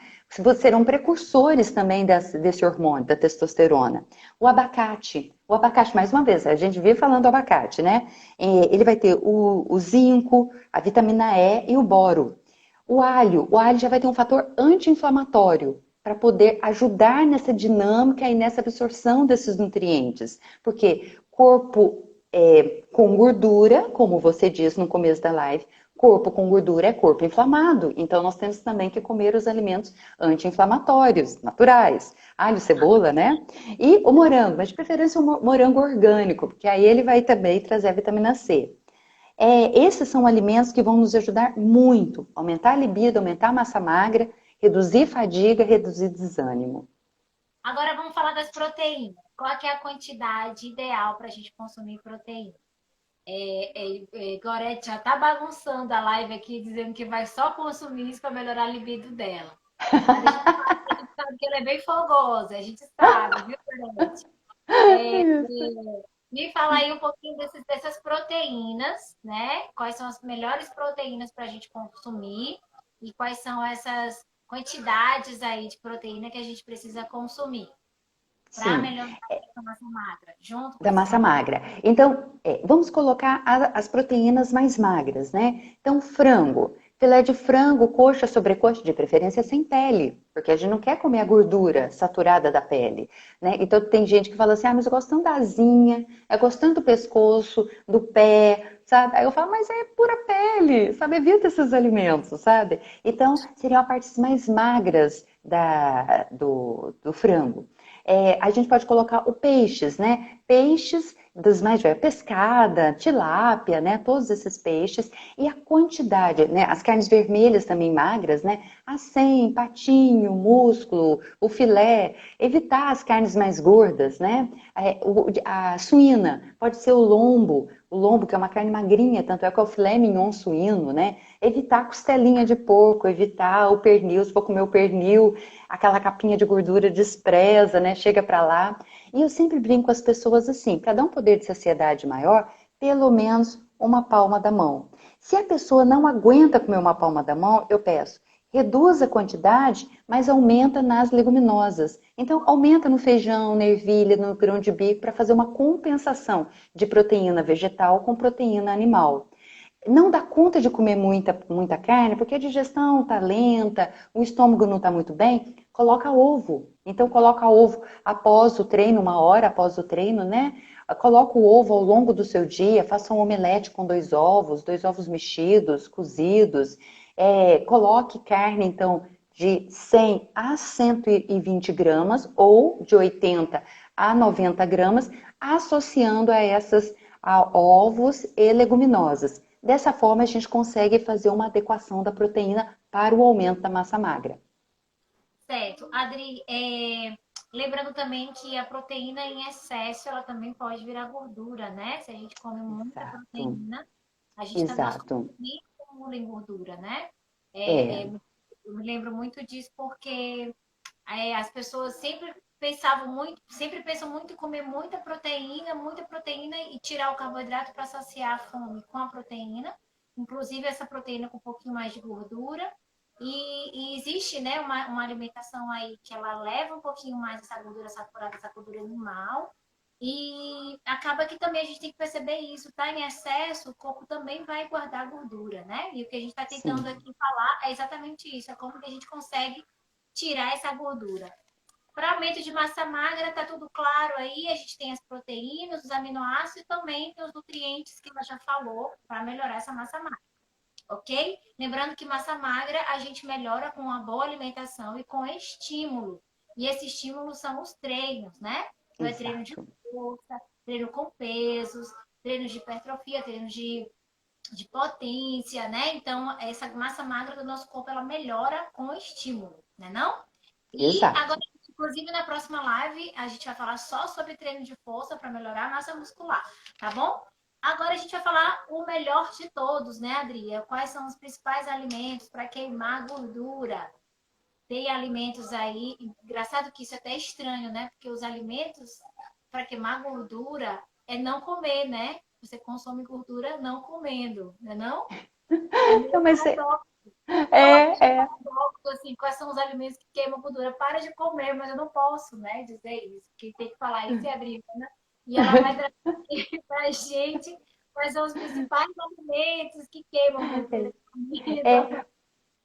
serão precursores também desse hormônio, da testosterona. O abacate, mais uma vez, a gente vive falando do abacate, né? Ele vai ter o zinco, a vitamina E e o boro. O alho já vai ter um fator anti-inflamatório para poder ajudar nessa dinâmica e nessa absorção desses nutrientes. Porque corpo com gordura, como você disse no começo da live, corpo com gordura é corpo inflamado. Então nós temos também que comer os alimentos anti-inflamatórios, naturais. Alho, cebola, né? E o morango, mas de preferência o morango orgânico, porque aí ele vai também trazer a vitamina C. Esses são alimentos que vão nos ajudar muito, aumentar a libido, aumentar a massa magra, reduzir fadiga, reduzir desânimo. Agora vamos falar das proteínas. Qual é a quantidade ideal para a gente consumir proteína? Gorete já tá bagunçando a live aqui, dizendo que vai só consumir isso para melhorar a libido dela. Mas a gente sabe que ela é bem fogosa, a gente sabe, viu, Gorete? Me fala aí um pouquinho dessas proteínas, né? Quais são as melhores proteínas para a gente consumir e quais são essas quantidades aí de proteína que a gente precisa consumir. para Sim. melhorar a massa magra, junto com Da esses massa alimentos. magra. Então, vamos colocar as proteínas mais magras, né? Então, frango, filé de frango, coxa, sobrecoxa, de preferência sem pele, porque a gente não quer comer a gordura saturada da pele, né? Então, tem gente que fala assim, ah, mas eu gosto tanto da asinha, eu gosto tanto do pescoço, do pé, sabe? Aí eu falo, mas é pura pele, sabe? Evita esses alimentos, sabe? Então, seriam as partes mais magras do frango. A gente pode colocar o peixes, né? Peixes dos mais velhos, pescada, tilápia, né? Todos esses peixes. E a quantidade, né? As carnes vermelhas também magras, né? Acém, patinho, músculo, o filé. Evitar as carnes mais gordas, né? A suína, pode ser o lombo que é uma carne magrinha, tanto é que é o filé mignon suíno, né? Evitar a costelinha de porco, evitar o pernil, se for comer o pernil, aquela capinha de gordura despreza, né? Chega para lá. E eu sempre brinco com as pessoas assim, para dar um poder de saciedade maior, pelo menos uma palma da mão. Se a pessoa não aguenta comer uma palma da mão, eu peço, reduz a quantidade, mas aumenta nas leguminosas. Então, aumenta no feijão, na ervilha, no grão de bico, para fazer uma compensação de proteína vegetal com proteína animal. Não dá conta de comer muita carne, porque a digestão está lenta, o estômago não está muito bem, coloca ovo. Então, coloca ovo após o treino, uma hora após o treino, né? Coloca o ovo ao longo do seu dia, faça um omelete com dois ovos mexidos, cozidos. Coloque carne, então, de 100 a 120 gramas ou de 80 a 90 gramas, associando a ovos e leguminosas. Dessa forma, a gente consegue fazer uma adequação da proteína para o aumento da massa magra. Certo. Adri, lembrando também que a proteína em excesso, ela também pode virar gordura, né? Se a gente come muita Exato, proteína, nosso corpo exato. também acumula em gordura, né? É, Eu me lembro muito disso porque as pessoas sempre pensam muito em comer muita proteína e tirar o carboidrato para saciar a fome com a proteína, inclusive essa proteína com um pouquinho mais de gordura. E existe, né, uma alimentação aí que ela leva um pouquinho mais essa gordura saturada, essa gordura animal, e acaba que também a gente tem que perceber isso, tá? Em excesso, o corpo também vai guardar gordura, né? E o que a gente está tentando sim, aqui falar é exatamente isso, é como que a gente consegue tirar essa gordura. Para aumento de massa magra, tá tudo claro aí. A gente tem as proteínas, os aminoácidos e também tem os nutrientes que ela já falou para melhorar essa massa magra, ok? Lembrando que massa magra a gente melhora com uma boa alimentação e com estímulo. E esse estímulo são os treinos, né? Então é treino de exato. força, treino com pesos, treinos de hipertrofia, treinos de potência, né? Então, essa massa magra do nosso corpo, ela melhora com o estímulo, né não? E agora, Exato. inclusive, na próxima live, a gente vai falar só sobre treino de força para melhorar a massa muscular, tá bom? Agora a gente vai falar o melhor de todos, né, Adria? Quais são os principais alimentos para queimar gordura? Tem alimentos aí, engraçado que isso é até estranho, né? Porque os alimentos para queimar gordura é não comer, né? Você consome gordura não comendo, né não? É Não, meio mas paradoxo. Eu acho é. paradoxo, assim, quais são os alimentos que queimam gordura. Para de comer, mas eu não posso, né, dizer isso. Quem tem que falar isso é a Adriana. E ela vai trazer para a gente quais são os principais alimentos que queimam gordura. Comida,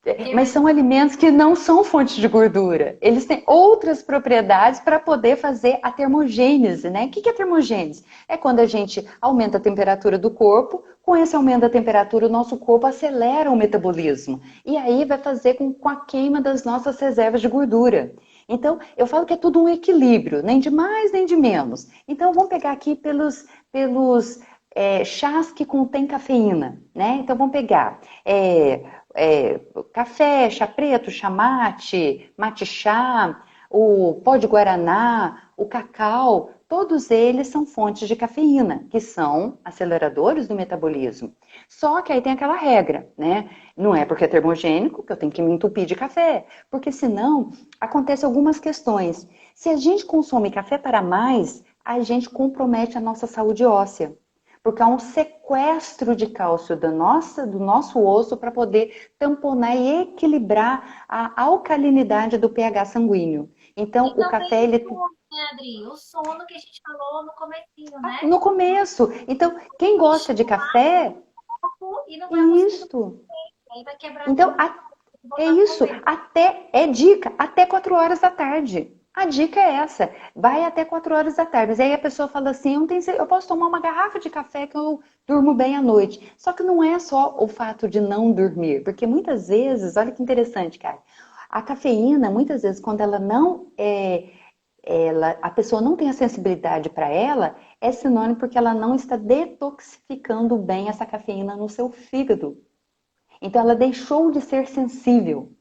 É, queima mas de... são alimentos que não são fontes de gordura. Eles têm outras propriedades para poder fazer a termogênese, né? O que é termogênese? É quando a gente aumenta a temperatura do corpo, com esse aumento da temperatura, o nosso corpo acelera o metabolismo. E aí vai fazer com a queima das nossas reservas de gordura. Então, eu falo que é tudo um equilíbrio, nem de mais nem de menos. Então, vamos pegar aqui pelos chás que contêm cafeína, né? Então, vamos pegar café, chá preto, chá mate, mate chá, o pó de guaraná, o cacau, todos eles são fontes de cafeína, que são aceleradores do metabolismo. Só que aí tem aquela regra, né? Não é porque é termogênico que eu tenho que me entupir de café, porque senão acontecem algumas questões. Se a gente consome café para mais, a gente compromete a nossa saúde óssea porque há um sequestro de cálcio do nosso osso para poder tamponar e equilibrar a alcalinidade do pH sanguíneo. Então, E o também café, ele... né, Adri? O sono que a gente falou no comecinho, né? No começo. Então, quem gosta de café, E não vai conseguir dormir. isso. Aí vai quebrar Então, tudo, é voltar a isso. comer. Até, é dica, até 4 horas da tarde. A dica é essa, vai até 4 horas da tarde. Mas aí a pessoa fala assim, eu posso tomar uma garrafa de café que eu durmo bem à noite. Só que não é só o fato de não dormir, porque muitas vezes, olha que interessante, cara, a cafeína, muitas vezes, quando ela não a pessoa não tem a sensibilidade para ela, é sinônimo porque ela não está detoxificando bem essa cafeína no seu fígado. Então ela deixou de ser sensível.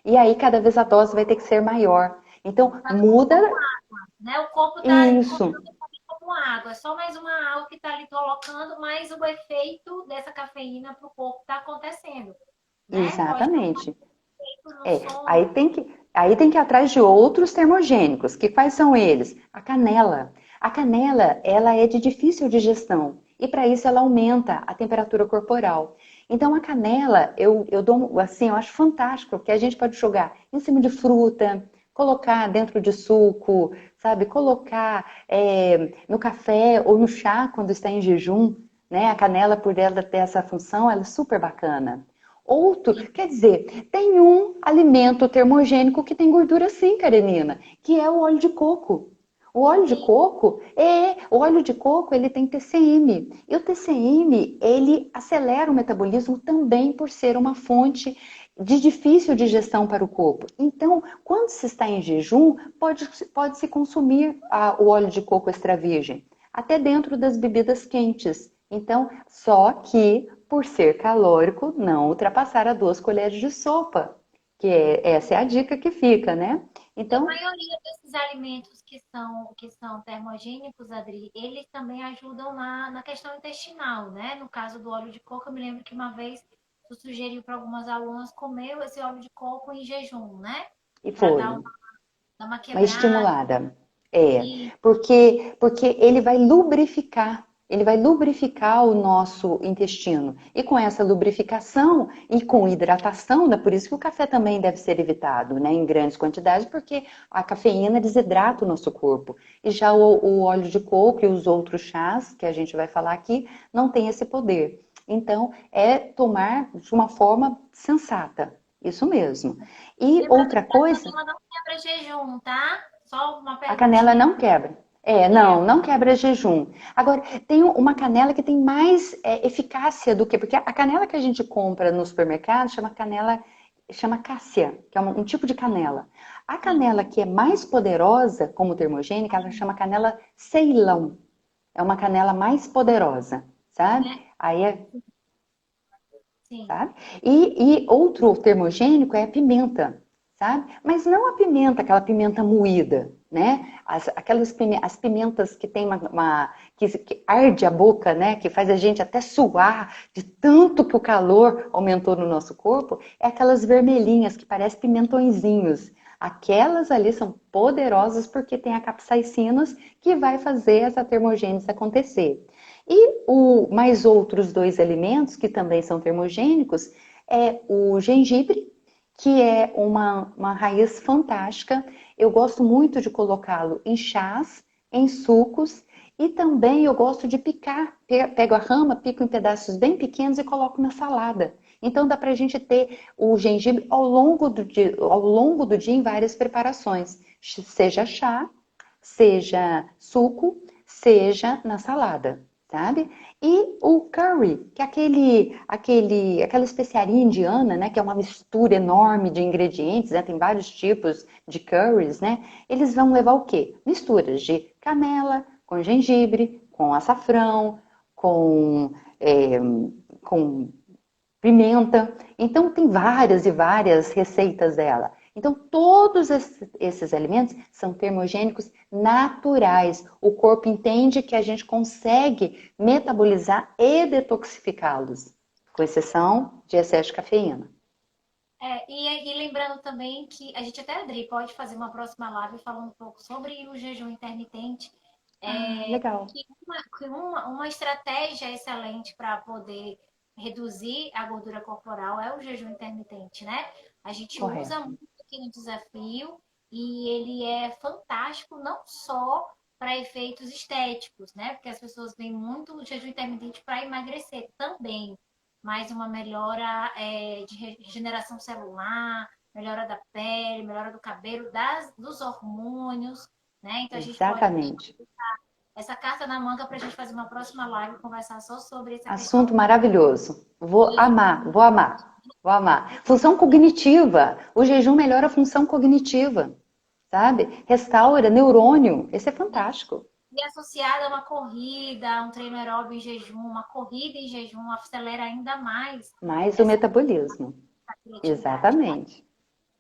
E aí cada vez a dose vai ter que ser maior. Então Tá tomando muda como água, né? O corpo tá isso. colocando como água. É só mais uma água que tá ali colocando, mas o efeito dessa cafeína pro corpo tá acontecendo, né? Pode estar Exatamente. no sono. Aí tem que ir atrás de outros termogênicos. Que quais são eles? A canela. A canela, ela é de difícil digestão e para isso ela aumenta a temperatura corporal. Então a canela, eu dou assim, eu acho fantástico que a gente pode jogar em cima de fruta, colocar dentro de suco, sabe? Colocar no café ou no chá quando está em jejum, né? A canela, por ela ter essa função, ela é super bacana. Outro, quer dizer, tem um alimento termogênico que tem gordura sim, Karenina, que é o óleo de coco. Sim, O óleo de coco, ele tem TCM. E o TCM, ele acelera o metabolismo também por ser uma fonte de difícil digestão para o corpo. Então, quando se está em jejum, pode-se consumir o óleo de coco extra virgem, até dentro das bebidas quentes. Então, só que por ser calórico, não ultrapassar a 2 colheres de sopa, essa é a dica que fica, né? e a Então, maioria desses alimentos que são termogênicos, Adri, eles também ajudam na questão intestinal, né? No caso do óleo de coco, eu me lembro que uma vez tu sugeriu para algumas alunas comer esse óleo de coco em jejum, né? e Para foi. dar uma Uma quebrada. estimulada. É, E porque ele vai lubrificar o nosso intestino. E com essa lubrificação e com hidratação, né, por isso que o café também deve ser evitado, né, em grandes quantidades, porque a cafeína desidrata o nosso corpo. E já o óleo de coco e os outros chás, que a gente vai falar aqui, não tem esse poder. Então, é tomar de uma forma sensata. Isso mesmo. E lembrando outra que a coisa, canela não quebra jejum, tá? Só uma a canela perguntinha. não quebra. Quebra. Não quebra jejum. Agora, tem uma canela que tem mais eficácia do que. Porque a canela que a gente compra no supermercado chama cássia, que é um tipo de canela. A Sim. canela que é mais poderosa como termogênica, ela chama canela Ceilão. É uma canela mais poderosa, sabe? Né? Aí é, Sim. sabe? E outro termogênico é a pimenta, sabe? Mas não a pimenta, aquela pimenta moída, né? As pimentas que tem que arde a boca, né? Que faz a gente até suar de tanto que o calor aumentou no nosso corpo, é aquelas vermelhinhas que parecem pimentõezinhos. Aquelas ali são poderosas porque tem a capsaicinas que vai fazer essa termogênese acontecer. E mais outros dois alimentos que também são termogênicos é o gengibre, que é uma raiz fantástica. Eu gosto muito de colocá-lo em chás, em sucos e também eu gosto de picar. Pego a rama, pico em pedaços bem pequenos e coloco na salada. Então dá para a gente ter o gengibre ao longo do dia em várias preparações, seja chá, seja suco, seja na salada, sabe? E o curry, que é aquela especiaria indiana, né? Que é uma mistura enorme de ingredientes, né? Tem vários tipos de curries, né? Eles vão levar o quê? Misturas de canela com gengibre, com açafrão, com, é, com pimenta. Então, tem várias e várias receitas dela. Então, todos esses alimentos são termogênicos naturais. O corpo entende que a gente consegue metabolizar e detoxificá-los, com exceção de excesso de cafeína. E lembrando também que a gente até, Adri, pode fazer uma próxima live falando um pouco sobre o jejum intermitente. Ah, É, legal. que uma estratégia excelente para poder reduzir a gordura corporal é o jejum intermitente, né? A gente usa Correto. muito aqui no desafio e ele é fantástico não só para efeitos estéticos, né? Porque as pessoas veem muito o jejum intermitente para emagrecer também, mas uma melhora de regeneração celular, melhora da pele, melhora do cabelo, dos hormônios, né? Então a gente pode deixar Exatamente. essa carta na manga para a gente fazer uma próxima live e conversar só sobre essa questão Assunto do maravilhoso. Vou jejum. amar, vou amar, vou amar. Função cognitiva. O jejum melhora a função cognitiva, sabe? Restaura neurônio. Esse é fantástico. E associada a uma corrida, a um treino aeróbio em jejum, uma corrida em jejum acelera ainda mais Mais o essa metabolismo. criatividade. Exatamente.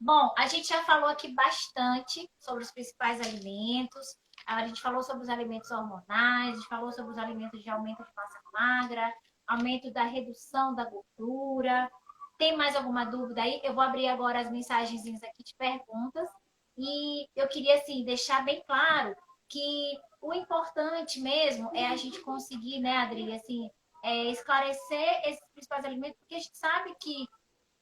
Bom, a gente já falou aqui bastante sobre os principais alimentos. A gente falou sobre os alimentos hormonais, a gente falou sobre os alimentos de aumento de massa magra, aumento da redução da gordura. Tem mais alguma dúvida aí? Eu vou abrir agora as mensagenzinhas aqui de perguntas. E eu queria, assim, deixar bem claro que o importante mesmo é a gente conseguir, né, Adri, assim, esclarecer esses principais alimentos, porque a gente sabe que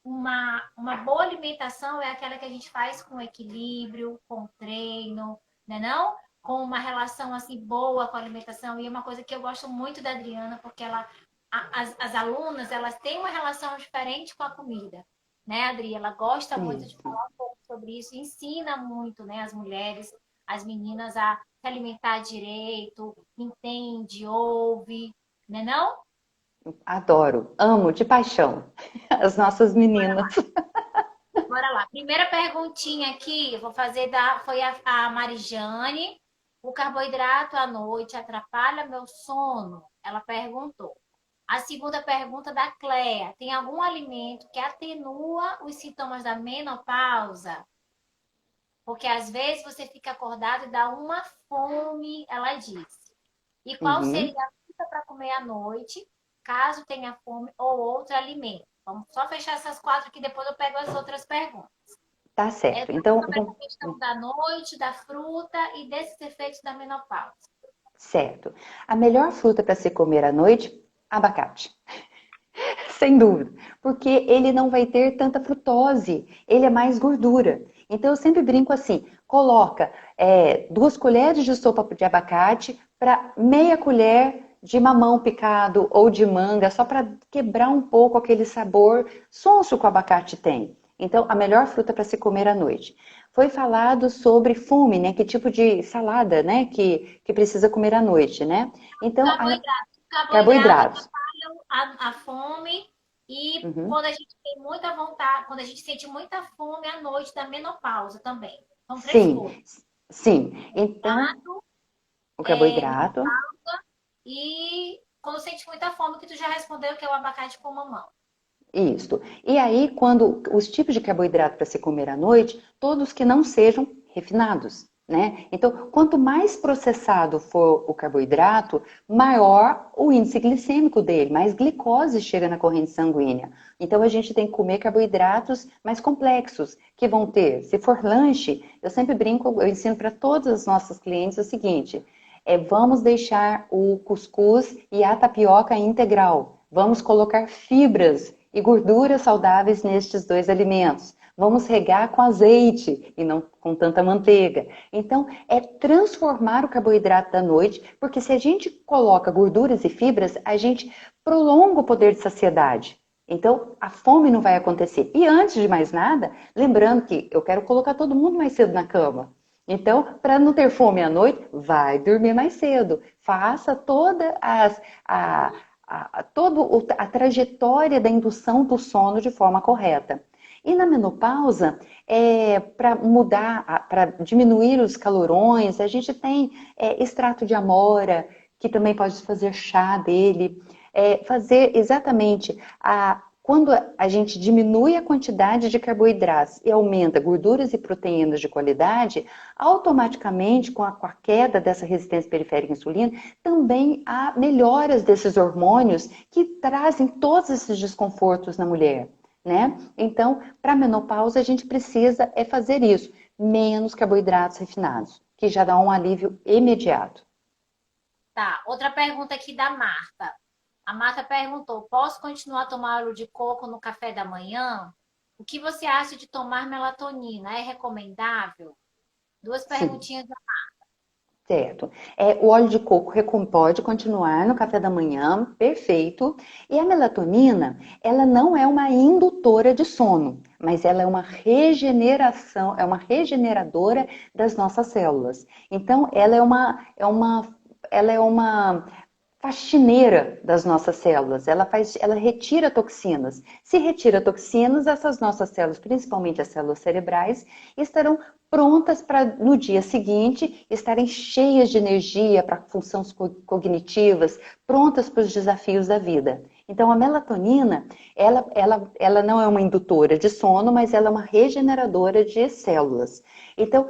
uma boa alimentação é aquela que a gente faz com equilíbrio, com treino, né não? Com uma relação assim boa com a alimentação. E é uma coisa que eu gosto muito da Adriana, porque as alunas, elas têm uma relação diferente com a comida, né, Adri? Ela gosta muito de Isso. falar um pouco sobre isso, ensina muito, né, as mulheres, as meninas a se alimentar direito, entende, ouve, né não? Adoro, amo de paixão as nossas meninas. Bora lá. Primeira perguntinha aqui, eu vou fazer foi a Marijane. O carboidrato à noite atrapalha meu sono? Ela perguntou. A segunda pergunta da Cleia. Tem algum alimento que atenua os sintomas da menopausa? Porque às vezes você fica acordado e dá uma fome, ela disse. E qual seria Uhum. a fruta para comer à noite, caso tenha fome ou outro alimento? Vamos só fechar essas quatro que depois eu pego as outras perguntas. Tá É certo. Então, sobre essa questão da noite, da fruta e desses efeitos da menopausa. certo. A melhor fruta para se comer à noite, abacate. Sem dúvida, porque ele não vai ter tanta frutose, ele é mais gordura. Então eu sempre brinco assim, coloca 2 colheres de sopa de abacate para meia colher de mamão picado ou de manga, só para quebrar um pouco aquele sabor sonso que o abacate tem. Então, a melhor fruta para se comer à noite. Foi falado sobre fume, né? Que tipo de salada, né? Que precisa comer à noite, né? Então, Carboidrato. Carboidrato carboidratos. atrapalha a fome e Uhum. quando a gente tem muita vontade, quando a gente sente muita fome à noite da menopausa também. São três Sim, coisas. sim. Então, Carboidrato, o carboidrato, e quando sente muita fome, que tu já respondeu que é o abacate com mamão. isso. E aí, quando os tipos de carboidrato para se comer à noite, todos que não sejam refinados, né? Então, quanto mais processado for o carboidrato, maior o índice glicêmico dele, mais glicose chega na corrente sanguínea. Então, a gente tem que comer carboidratos mais complexos, que vão ter, se for lanche, eu sempre brinco, eu ensino para todas as nossas clientes o seguinte: vamos deixar o cuscuz e a tapioca integral. Vamos colocar fibras e gorduras saudáveis nestes 2 alimentos. Vamos regar com azeite e não com tanta manteiga. Então, é transformar o carboidrato da noite, porque se a gente coloca gorduras e fibras, a gente prolonga o poder de saciedade. Então, a fome não vai acontecer. E antes de mais nada, lembrando que eu quero colocar todo mundo mais cedo na cama. Então, para não ter fome à noite, vai dormir mais cedo. Faça toda a trajetória da indução do sono de forma correta. E na menopausa, para mudar, para diminuir os calorões, a gente tem extrato de amora, que também pode fazer chá dele, fazer exatamente quando a gente diminui a quantidade de carboidratos e aumenta gorduras e proteínas de qualidade, automaticamente, com a queda dessa resistência periférica à insulina, também há melhoras desses hormônios que trazem todos esses desconfortos na mulher, né? Então, para a menopausa, a gente precisa fazer isso, menos carboidratos refinados, que já dá um alívio imediato. Tá, outra pergunta aqui da Marta. A Marta perguntou: posso continuar a tomar óleo de coco no café da manhã? O que você acha de tomar melatonina? É recomendável? Duas Sim. perguntinhas. Certo. O óleo de coco pode continuar no café da manhã, perfeito. E a melatonina, ela não é uma indutora de sono, mas ela é uma regeneração, é uma regeneradora das nossas células. Então, ela é uma faxineira das nossas células. Ela retira toxinas. Se retira toxinas, essas nossas células, principalmente as células cerebrais, estarão prontas para no dia seguinte estarem cheias de energia para funções cognitivas, prontas para os desafios da vida. Então a melatonina, ela não é uma indutora de sono, mas ela é uma regeneradora de células. Então,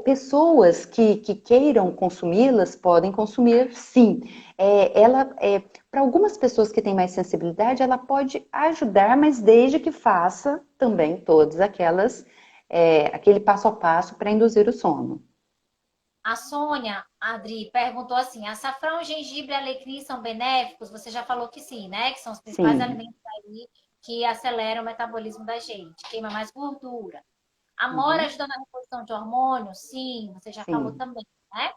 pessoas que queiram consumi-las podem consumir, sim. Para algumas pessoas que têm mais sensibilidade, ela pode ajudar, mas desde que faça também todas aquele passo a passo para induzir o sono. A Sônia, Adri, perguntou assim: açafrão, gengibre e alecrim são benéficos? Você já falou que sim, né? Que são os principais Sim. alimentos aí que aceleram o metabolismo da gente, queima mais gordura. Amora Uhum. ajuda na reposição de hormônios? Sim, você já falou Sim. também, né?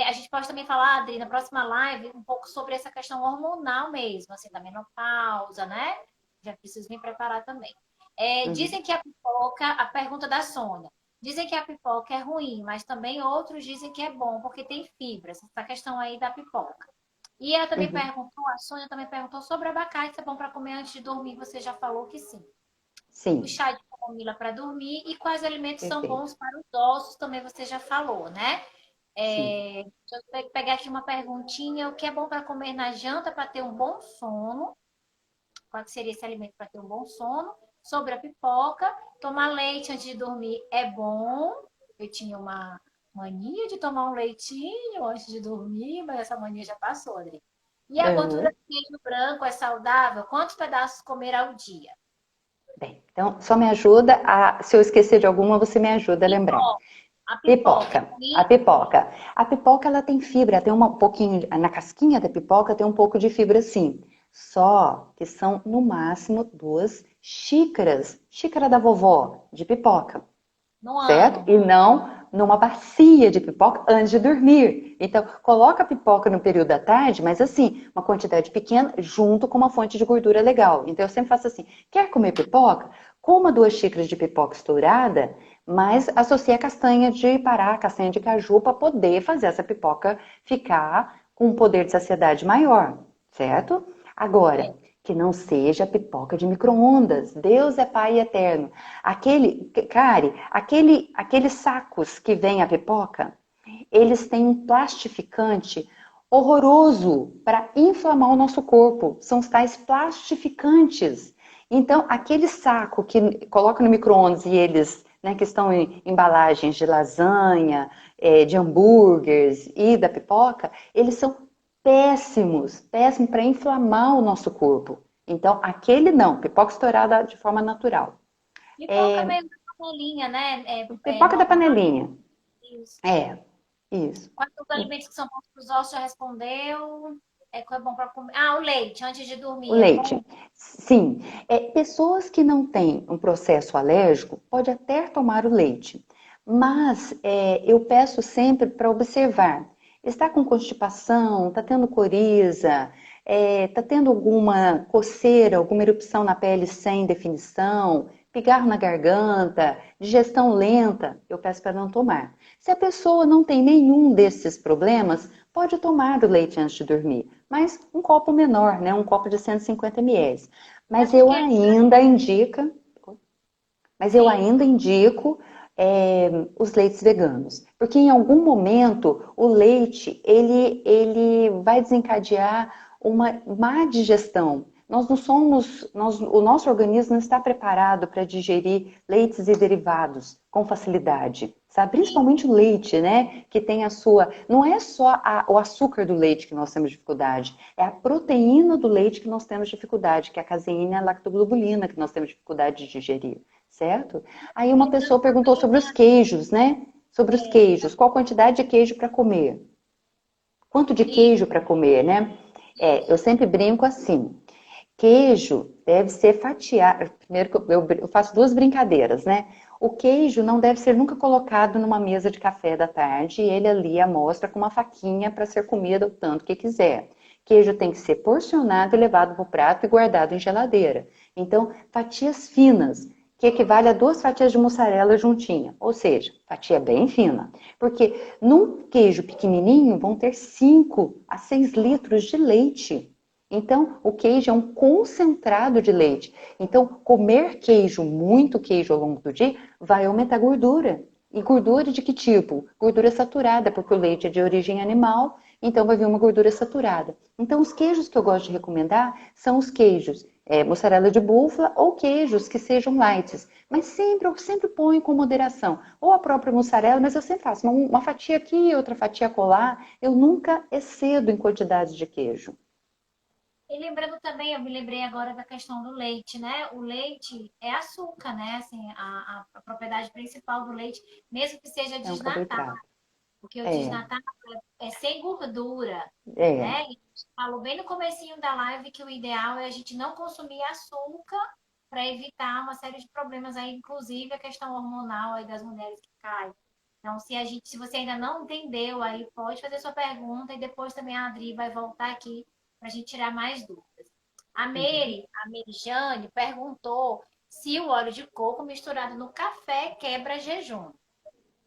A gente pode também falar, Adri, na próxima live, um pouco sobre essa questão hormonal mesmo, assim, da menopausa, né? Já preciso me preparar também. Uhum. Dizem que a pipoca, a pergunta da Sônia, dizem que a pipoca é ruim, mas também outros dizem que é bom, porque tem fibras, essa questão aí da pipoca. E ela também Uhum. perguntou, a Sônia também perguntou sobre abacate, se é bom para comer antes de dormir, você já falou que sim. O Sim. chá de camomila para dormir e quais alimentos são Perfeito. bons para os ossos, também você já falou, né? Sim. Deixa eu pegar aqui uma perguntinha. O que é bom para comer na janta para ter um bom sono? Qual que seria esse alimento para ter um bom sono? Sobre a pipoca, tomar leite antes de dormir é bom. Eu tinha uma mania de tomar um leitinho antes de dormir, mas essa mania já passou, Adri. E a gordura Uhum. do queijo branco é saudável? Quantos pedaços comer ao dia? Bem, então só me ajuda se eu esquecer de alguma, você me ajuda a lembrar. Pipoca. A pipoca é Pipoca. A ruim? pipoca. A pipoca ela tem fibra, tem um pouquinho na casquinha da pipoca tem um pouco de fibra sim. Só que são no máximo 2 xícaras, xícara da vovó de pipoca, No certo? ano. E não numa bacia de pipoca antes de dormir. Então, coloca a pipoca no período da tarde, mas assim, uma quantidade pequena, junto com uma fonte de gordura legal. Então, eu sempre faço assim: quer comer pipoca? Coma 2 xícaras de pipoca estourada, mas associe a castanha de Pará, castanha de caju, para poder fazer essa pipoca ficar com um poder de saciedade maior, certo? Agora, É. que não seja pipoca de micro-ondas. Deus é Pai eterno. Aqueles sacos que vem a pipoca, eles têm um plastificante horroroso para inflamar o nosso corpo. São os tais plastificantes. Então, aquele saco que coloca no micro-ondas e eles, né, que estão em embalagens de lasanha, de hambúrgueres e da pipoca, eles são péssimos, péssimos para inflamar o nosso corpo. Então, aquele não, pipoca estourada de forma natural. Pipoca É, mesmo da panelinha, né? pipoca da Normal. panelinha. Isso. É, isso. Quais os alimentos que são bons para os ossos? Já respondeu. Qual é bom para comer? Ah, o leite, antes de O dormir, é bom? leite. Sim, pessoas que não têm um processo alérgico pode até tomar o leite, mas eu peço sempre para observar. Está com constipação, está tendo coriza, está tendo alguma coceira, alguma erupção na pele sem definição, pigarro na garganta, digestão lenta, eu peço para não tomar. Se a pessoa não tem nenhum desses problemas, pode tomar o leite antes de dormir, mas um copo menor, né? Um copo de 150 ml. É Mas eu porque, ainda indico, mas eu sim, ainda indico os leites veganos, porque em algum momento o leite ele vai desencadear uma má digestão. Nós não somos, o nosso organismo não está preparado para digerir leites e derivados com facilidade, sabe? sim. Principalmente o leite, né? Que tem a sua, não é só o açúcar do leite que nós temos dificuldade, é a proteína do leite que nós temos dificuldade, que é a caseína e a lactoglobulina que nós temos dificuldade de digerir, certo? Aí uma Lembrando pessoa perguntou também, sobre os né? queijos, né? Sobre os queijos, qual quantidade de queijo para comer? Quanto de E, queijo para comer, né? Eu sempre brinco assim. Queijo deve ser fatiado. Primeiro que eu faço 2 brincadeiras, né? O queijo não deve ser nunca colocado numa mesa de café da tarde e ele ali à mostra com uma faquinha para ser comida o tanto que quiser. Queijo tem que ser porcionado e levado para o prato e guardado em geladeira. Então, fatias finas, que equivale a 2 fatias de mussarela juntinha, ou seja, fatia bem fina. Porque num queijo pequenininho vão ter 5 a 6 litros de leite. Então, o queijo é um concentrado de leite. Então, comer queijo, muito queijo ao longo do dia, vai aumentar a gordura. E gordura de que tipo? Gordura saturada, porque o leite é de origem animal, então vai vir uma gordura saturada. Então, os queijos que eu gosto de recomendar são os queijos mussarela de búfala ou queijos que sejam light. Mas eu sempre ponho com moderação. Ou a própria mussarela, mas eu sempre faço uma fatia aqui, outra fatia colar. Eu nunca excedo em quantidades de queijo. E lembrando também, eu me lembrei agora da questão do leite, né? O leite é açúcar, né? Assim, a propriedade principal do leite, mesmo que seja É um desnatado, carboidrato. porque o É, desnatado é sem gordura, é. né? E a gente falou bem no comecinho da live que o ideal é a gente não consumir açúcar para evitar uma série de problemas aí, inclusive a questão hormonal aí das mulheres que caem. Então, se você ainda não entendeu, aí pode fazer sua pergunta e depois também a Adri vai voltar aqui para a gente tirar mais dúvidas. Uhum. A Merijane perguntou se o óleo de coco misturado no café quebra jejum.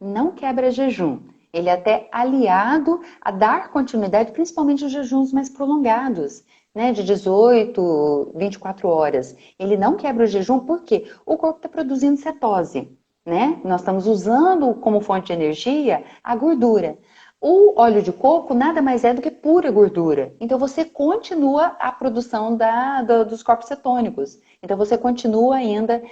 Não quebra jejum. Ele é até aliado a dar continuidade, principalmente os jejuns mais prolongados, né, de 18, 24 horas. Ele não quebra o jejum porque o corpo está produzindo cetose, né? Nós estamos usando como fonte de energia a gordura. O óleo de coco nada mais é do que pura gordura. Então você continua a produção dos corpos cetônicos. Então você continua ainda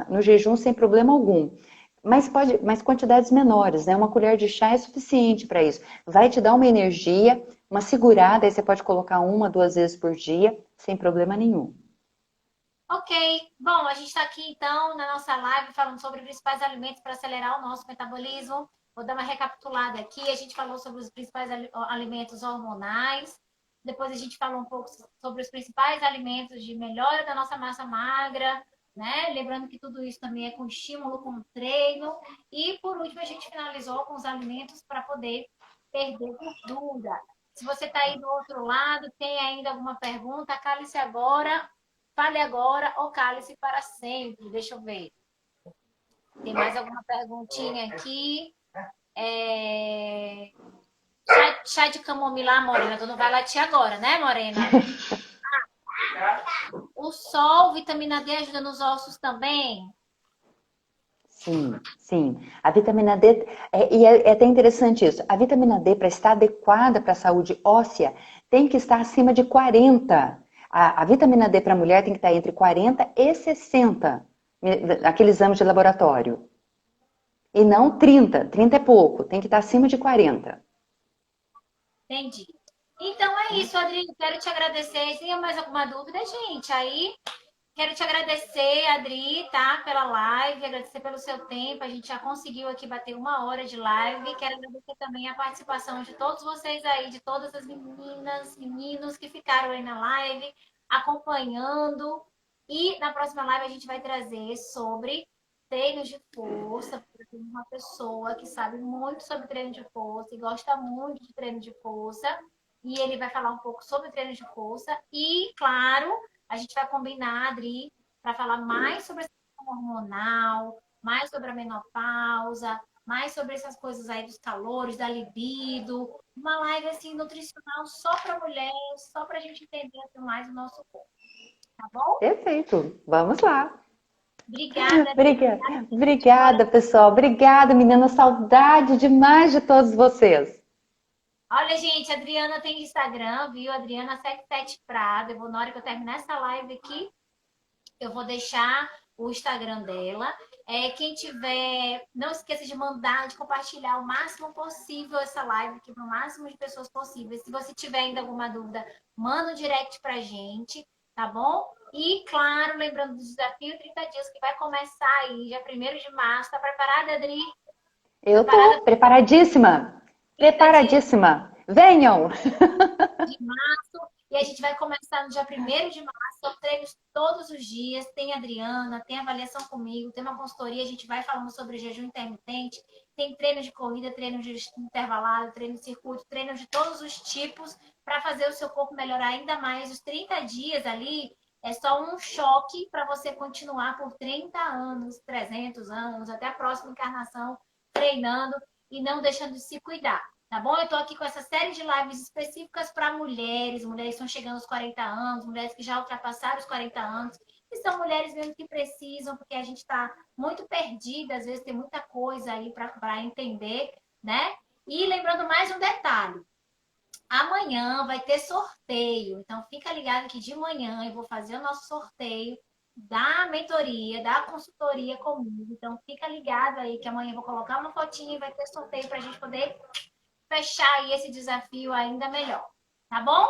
no jejum sem problema algum. Mas quantidades menores, né? Uma colher de chá é suficiente para isso. Vai te dar uma energia, uma segurada, aí você pode colocar 1, 2 vezes por dia, sem problema nenhum. Ok, bom, a gente está aqui então na nossa live falando sobre os principais alimentos para acelerar o nosso metabolismo. Vou dar uma recapitulada aqui. A gente falou sobre os principais alimentos hormonais. Depois a gente falou um pouco sobre os principais alimentos de melhora da nossa massa magra, né? Lembrando que tudo isso também é com estímulo, com treino. E por último, a gente finalizou com os alimentos para poder perder gordura. Se você está aí do outro lado, tem ainda alguma pergunta, cale-se agora. Fale agora ou cale-se para sempre. Deixa eu ver. Tem mais alguma perguntinha aqui? É... Chá de camomila, Morena. Tu não vai latir agora, né, Morena? O sol, vitamina D ajuda nos ossos também? Sim, sim. A vitamina D, é até interessante isso. A vitamina D, para estar adequada para a saúde óssea, tem que estar acima de 40. A vitamina D para a mulher tem que estar entre 40 e 60, aqueles exames de laboratório. E não 30. 30 é pouco, tem que estar acima de 40. Entendi. Então é isso, Adri. Quero te agradecer. Tem mais alguma dúvida, gente? Aí quero te agradecer, Adri, tá? Pela live, agradecer pelo seu tempo. A gente já conseguiu aqui bater 1 hora de live. Quero agradecer também a participação de todos vocês aí, de todas as meninas, meninos que ficaram aí na live, acompanhando. E na próxima live a gente vai trazer sobre treinos de força, porque uma pessoa que sabe muito sobre treino de força e gosta muito de treino de força. E ele vai falar um pouco sobre treino de força. E, claro, a gente vai combinar, Adri, para falar mais sobre a questão hormonal, mais sobre a menopausa, mais sobre essas coisas aí dos calores, da libido. Uma live assim nutricional só para mulher, só para a gente entender assim, mais o nosso corpo, tá bom? Perfeito, vamos lá. Obrigada, Adri. Obrigada, obrigada, pessoal. Obrigada, menina. Saudade demais de todos vocês. Olha, gente, a Adriana tem Instagram, viu? Adriana77 Prado. Na hora que eu terminar essa live aqui, eu vou deixar o Instagram dela. Quem tiver, não esqueça de mandar, de compartilhar o máximo possível essa live aqui para o máximo de pessoas possíveis. Se você tiver ainda alguma dúvida, manda um direct pra gente, tá bom? E, claro, lembrando do desafio 30 dias que vai começar aí, dia 1º de março. Tá preparada, Adri? Eu Preparada tô para preparadíssima. 30 dias Preparadíssima. Venham! de março? E a gente vai começar no dia 1º de março, são treinos todos os dias. Tem a Adriana, tem avaliação comigo, tem uma consultoria, a gente vai falando sobre jejum intermitente, tem treino de corrida, treino de intervalado, treino de circuito, treino de todos os tipos para fazer o seu corpo melhorar ainda mais. Os 30 dias ali é só um choque para você continuar por 30 anos, 300 anos, até a próxima encarnação, treinando e não deixando de se cuidar. Tá bom? Eu tô aqui com essa série de lives específicas para mulheres que estão chegando aos 40 anos, mulheres que já ultrapassaram os 40 anos, que são mulheres mesmo que precisam, porque a gente está muito perdida, às vezes tem muita coisa aí para entender, né? E lembrando mais um detalhe: amanhã vai ter sorteio, então fica ligado que de manhã eu vou fazer o nosso sorteio da mentoria, da consultoria comigo. Então fica ligado aí que amanhã eu vou colocar uma fotinha e vai ter sorteio para a gente poder fechar aí esse desafio ainda melhor. Tá bom?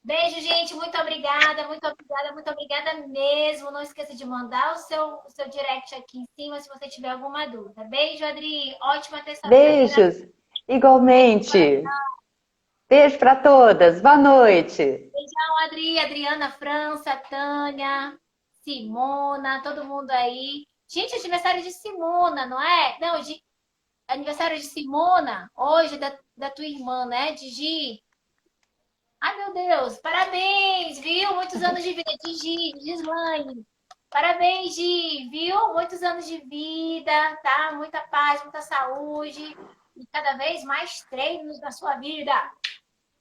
Beijo, gente. Muito obrigada, muito obrigada, muito obrigada mesmo. Não esqueça de mandar o seu direct aqui em cima se você tiver alguma dúvida. Beijo, Adri. Ótima terça-feira. Beijos, igualmente. Beijo para todas. Boa noite. Beijão, Adri, Adriana, França, Tânia, Simona, todo mundo aí. Gente, é aniversário de Simona, não é? Não, aniversário de Simona, hoje da tua irmã, né? De Gi. Ai, meu Deus, parabéns, viu? Muitos anos de vida, de Gi, de Gislaine. Parabéns, Gi, viu? Muitos anos de vida, tá? Muita paz, muita saúde e cada vez mais treinos na sua vida.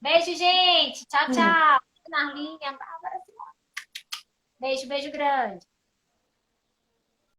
Beijo, gente. Tchau, tchau. Narlinha, Bárbara. Beijo, beijo grande.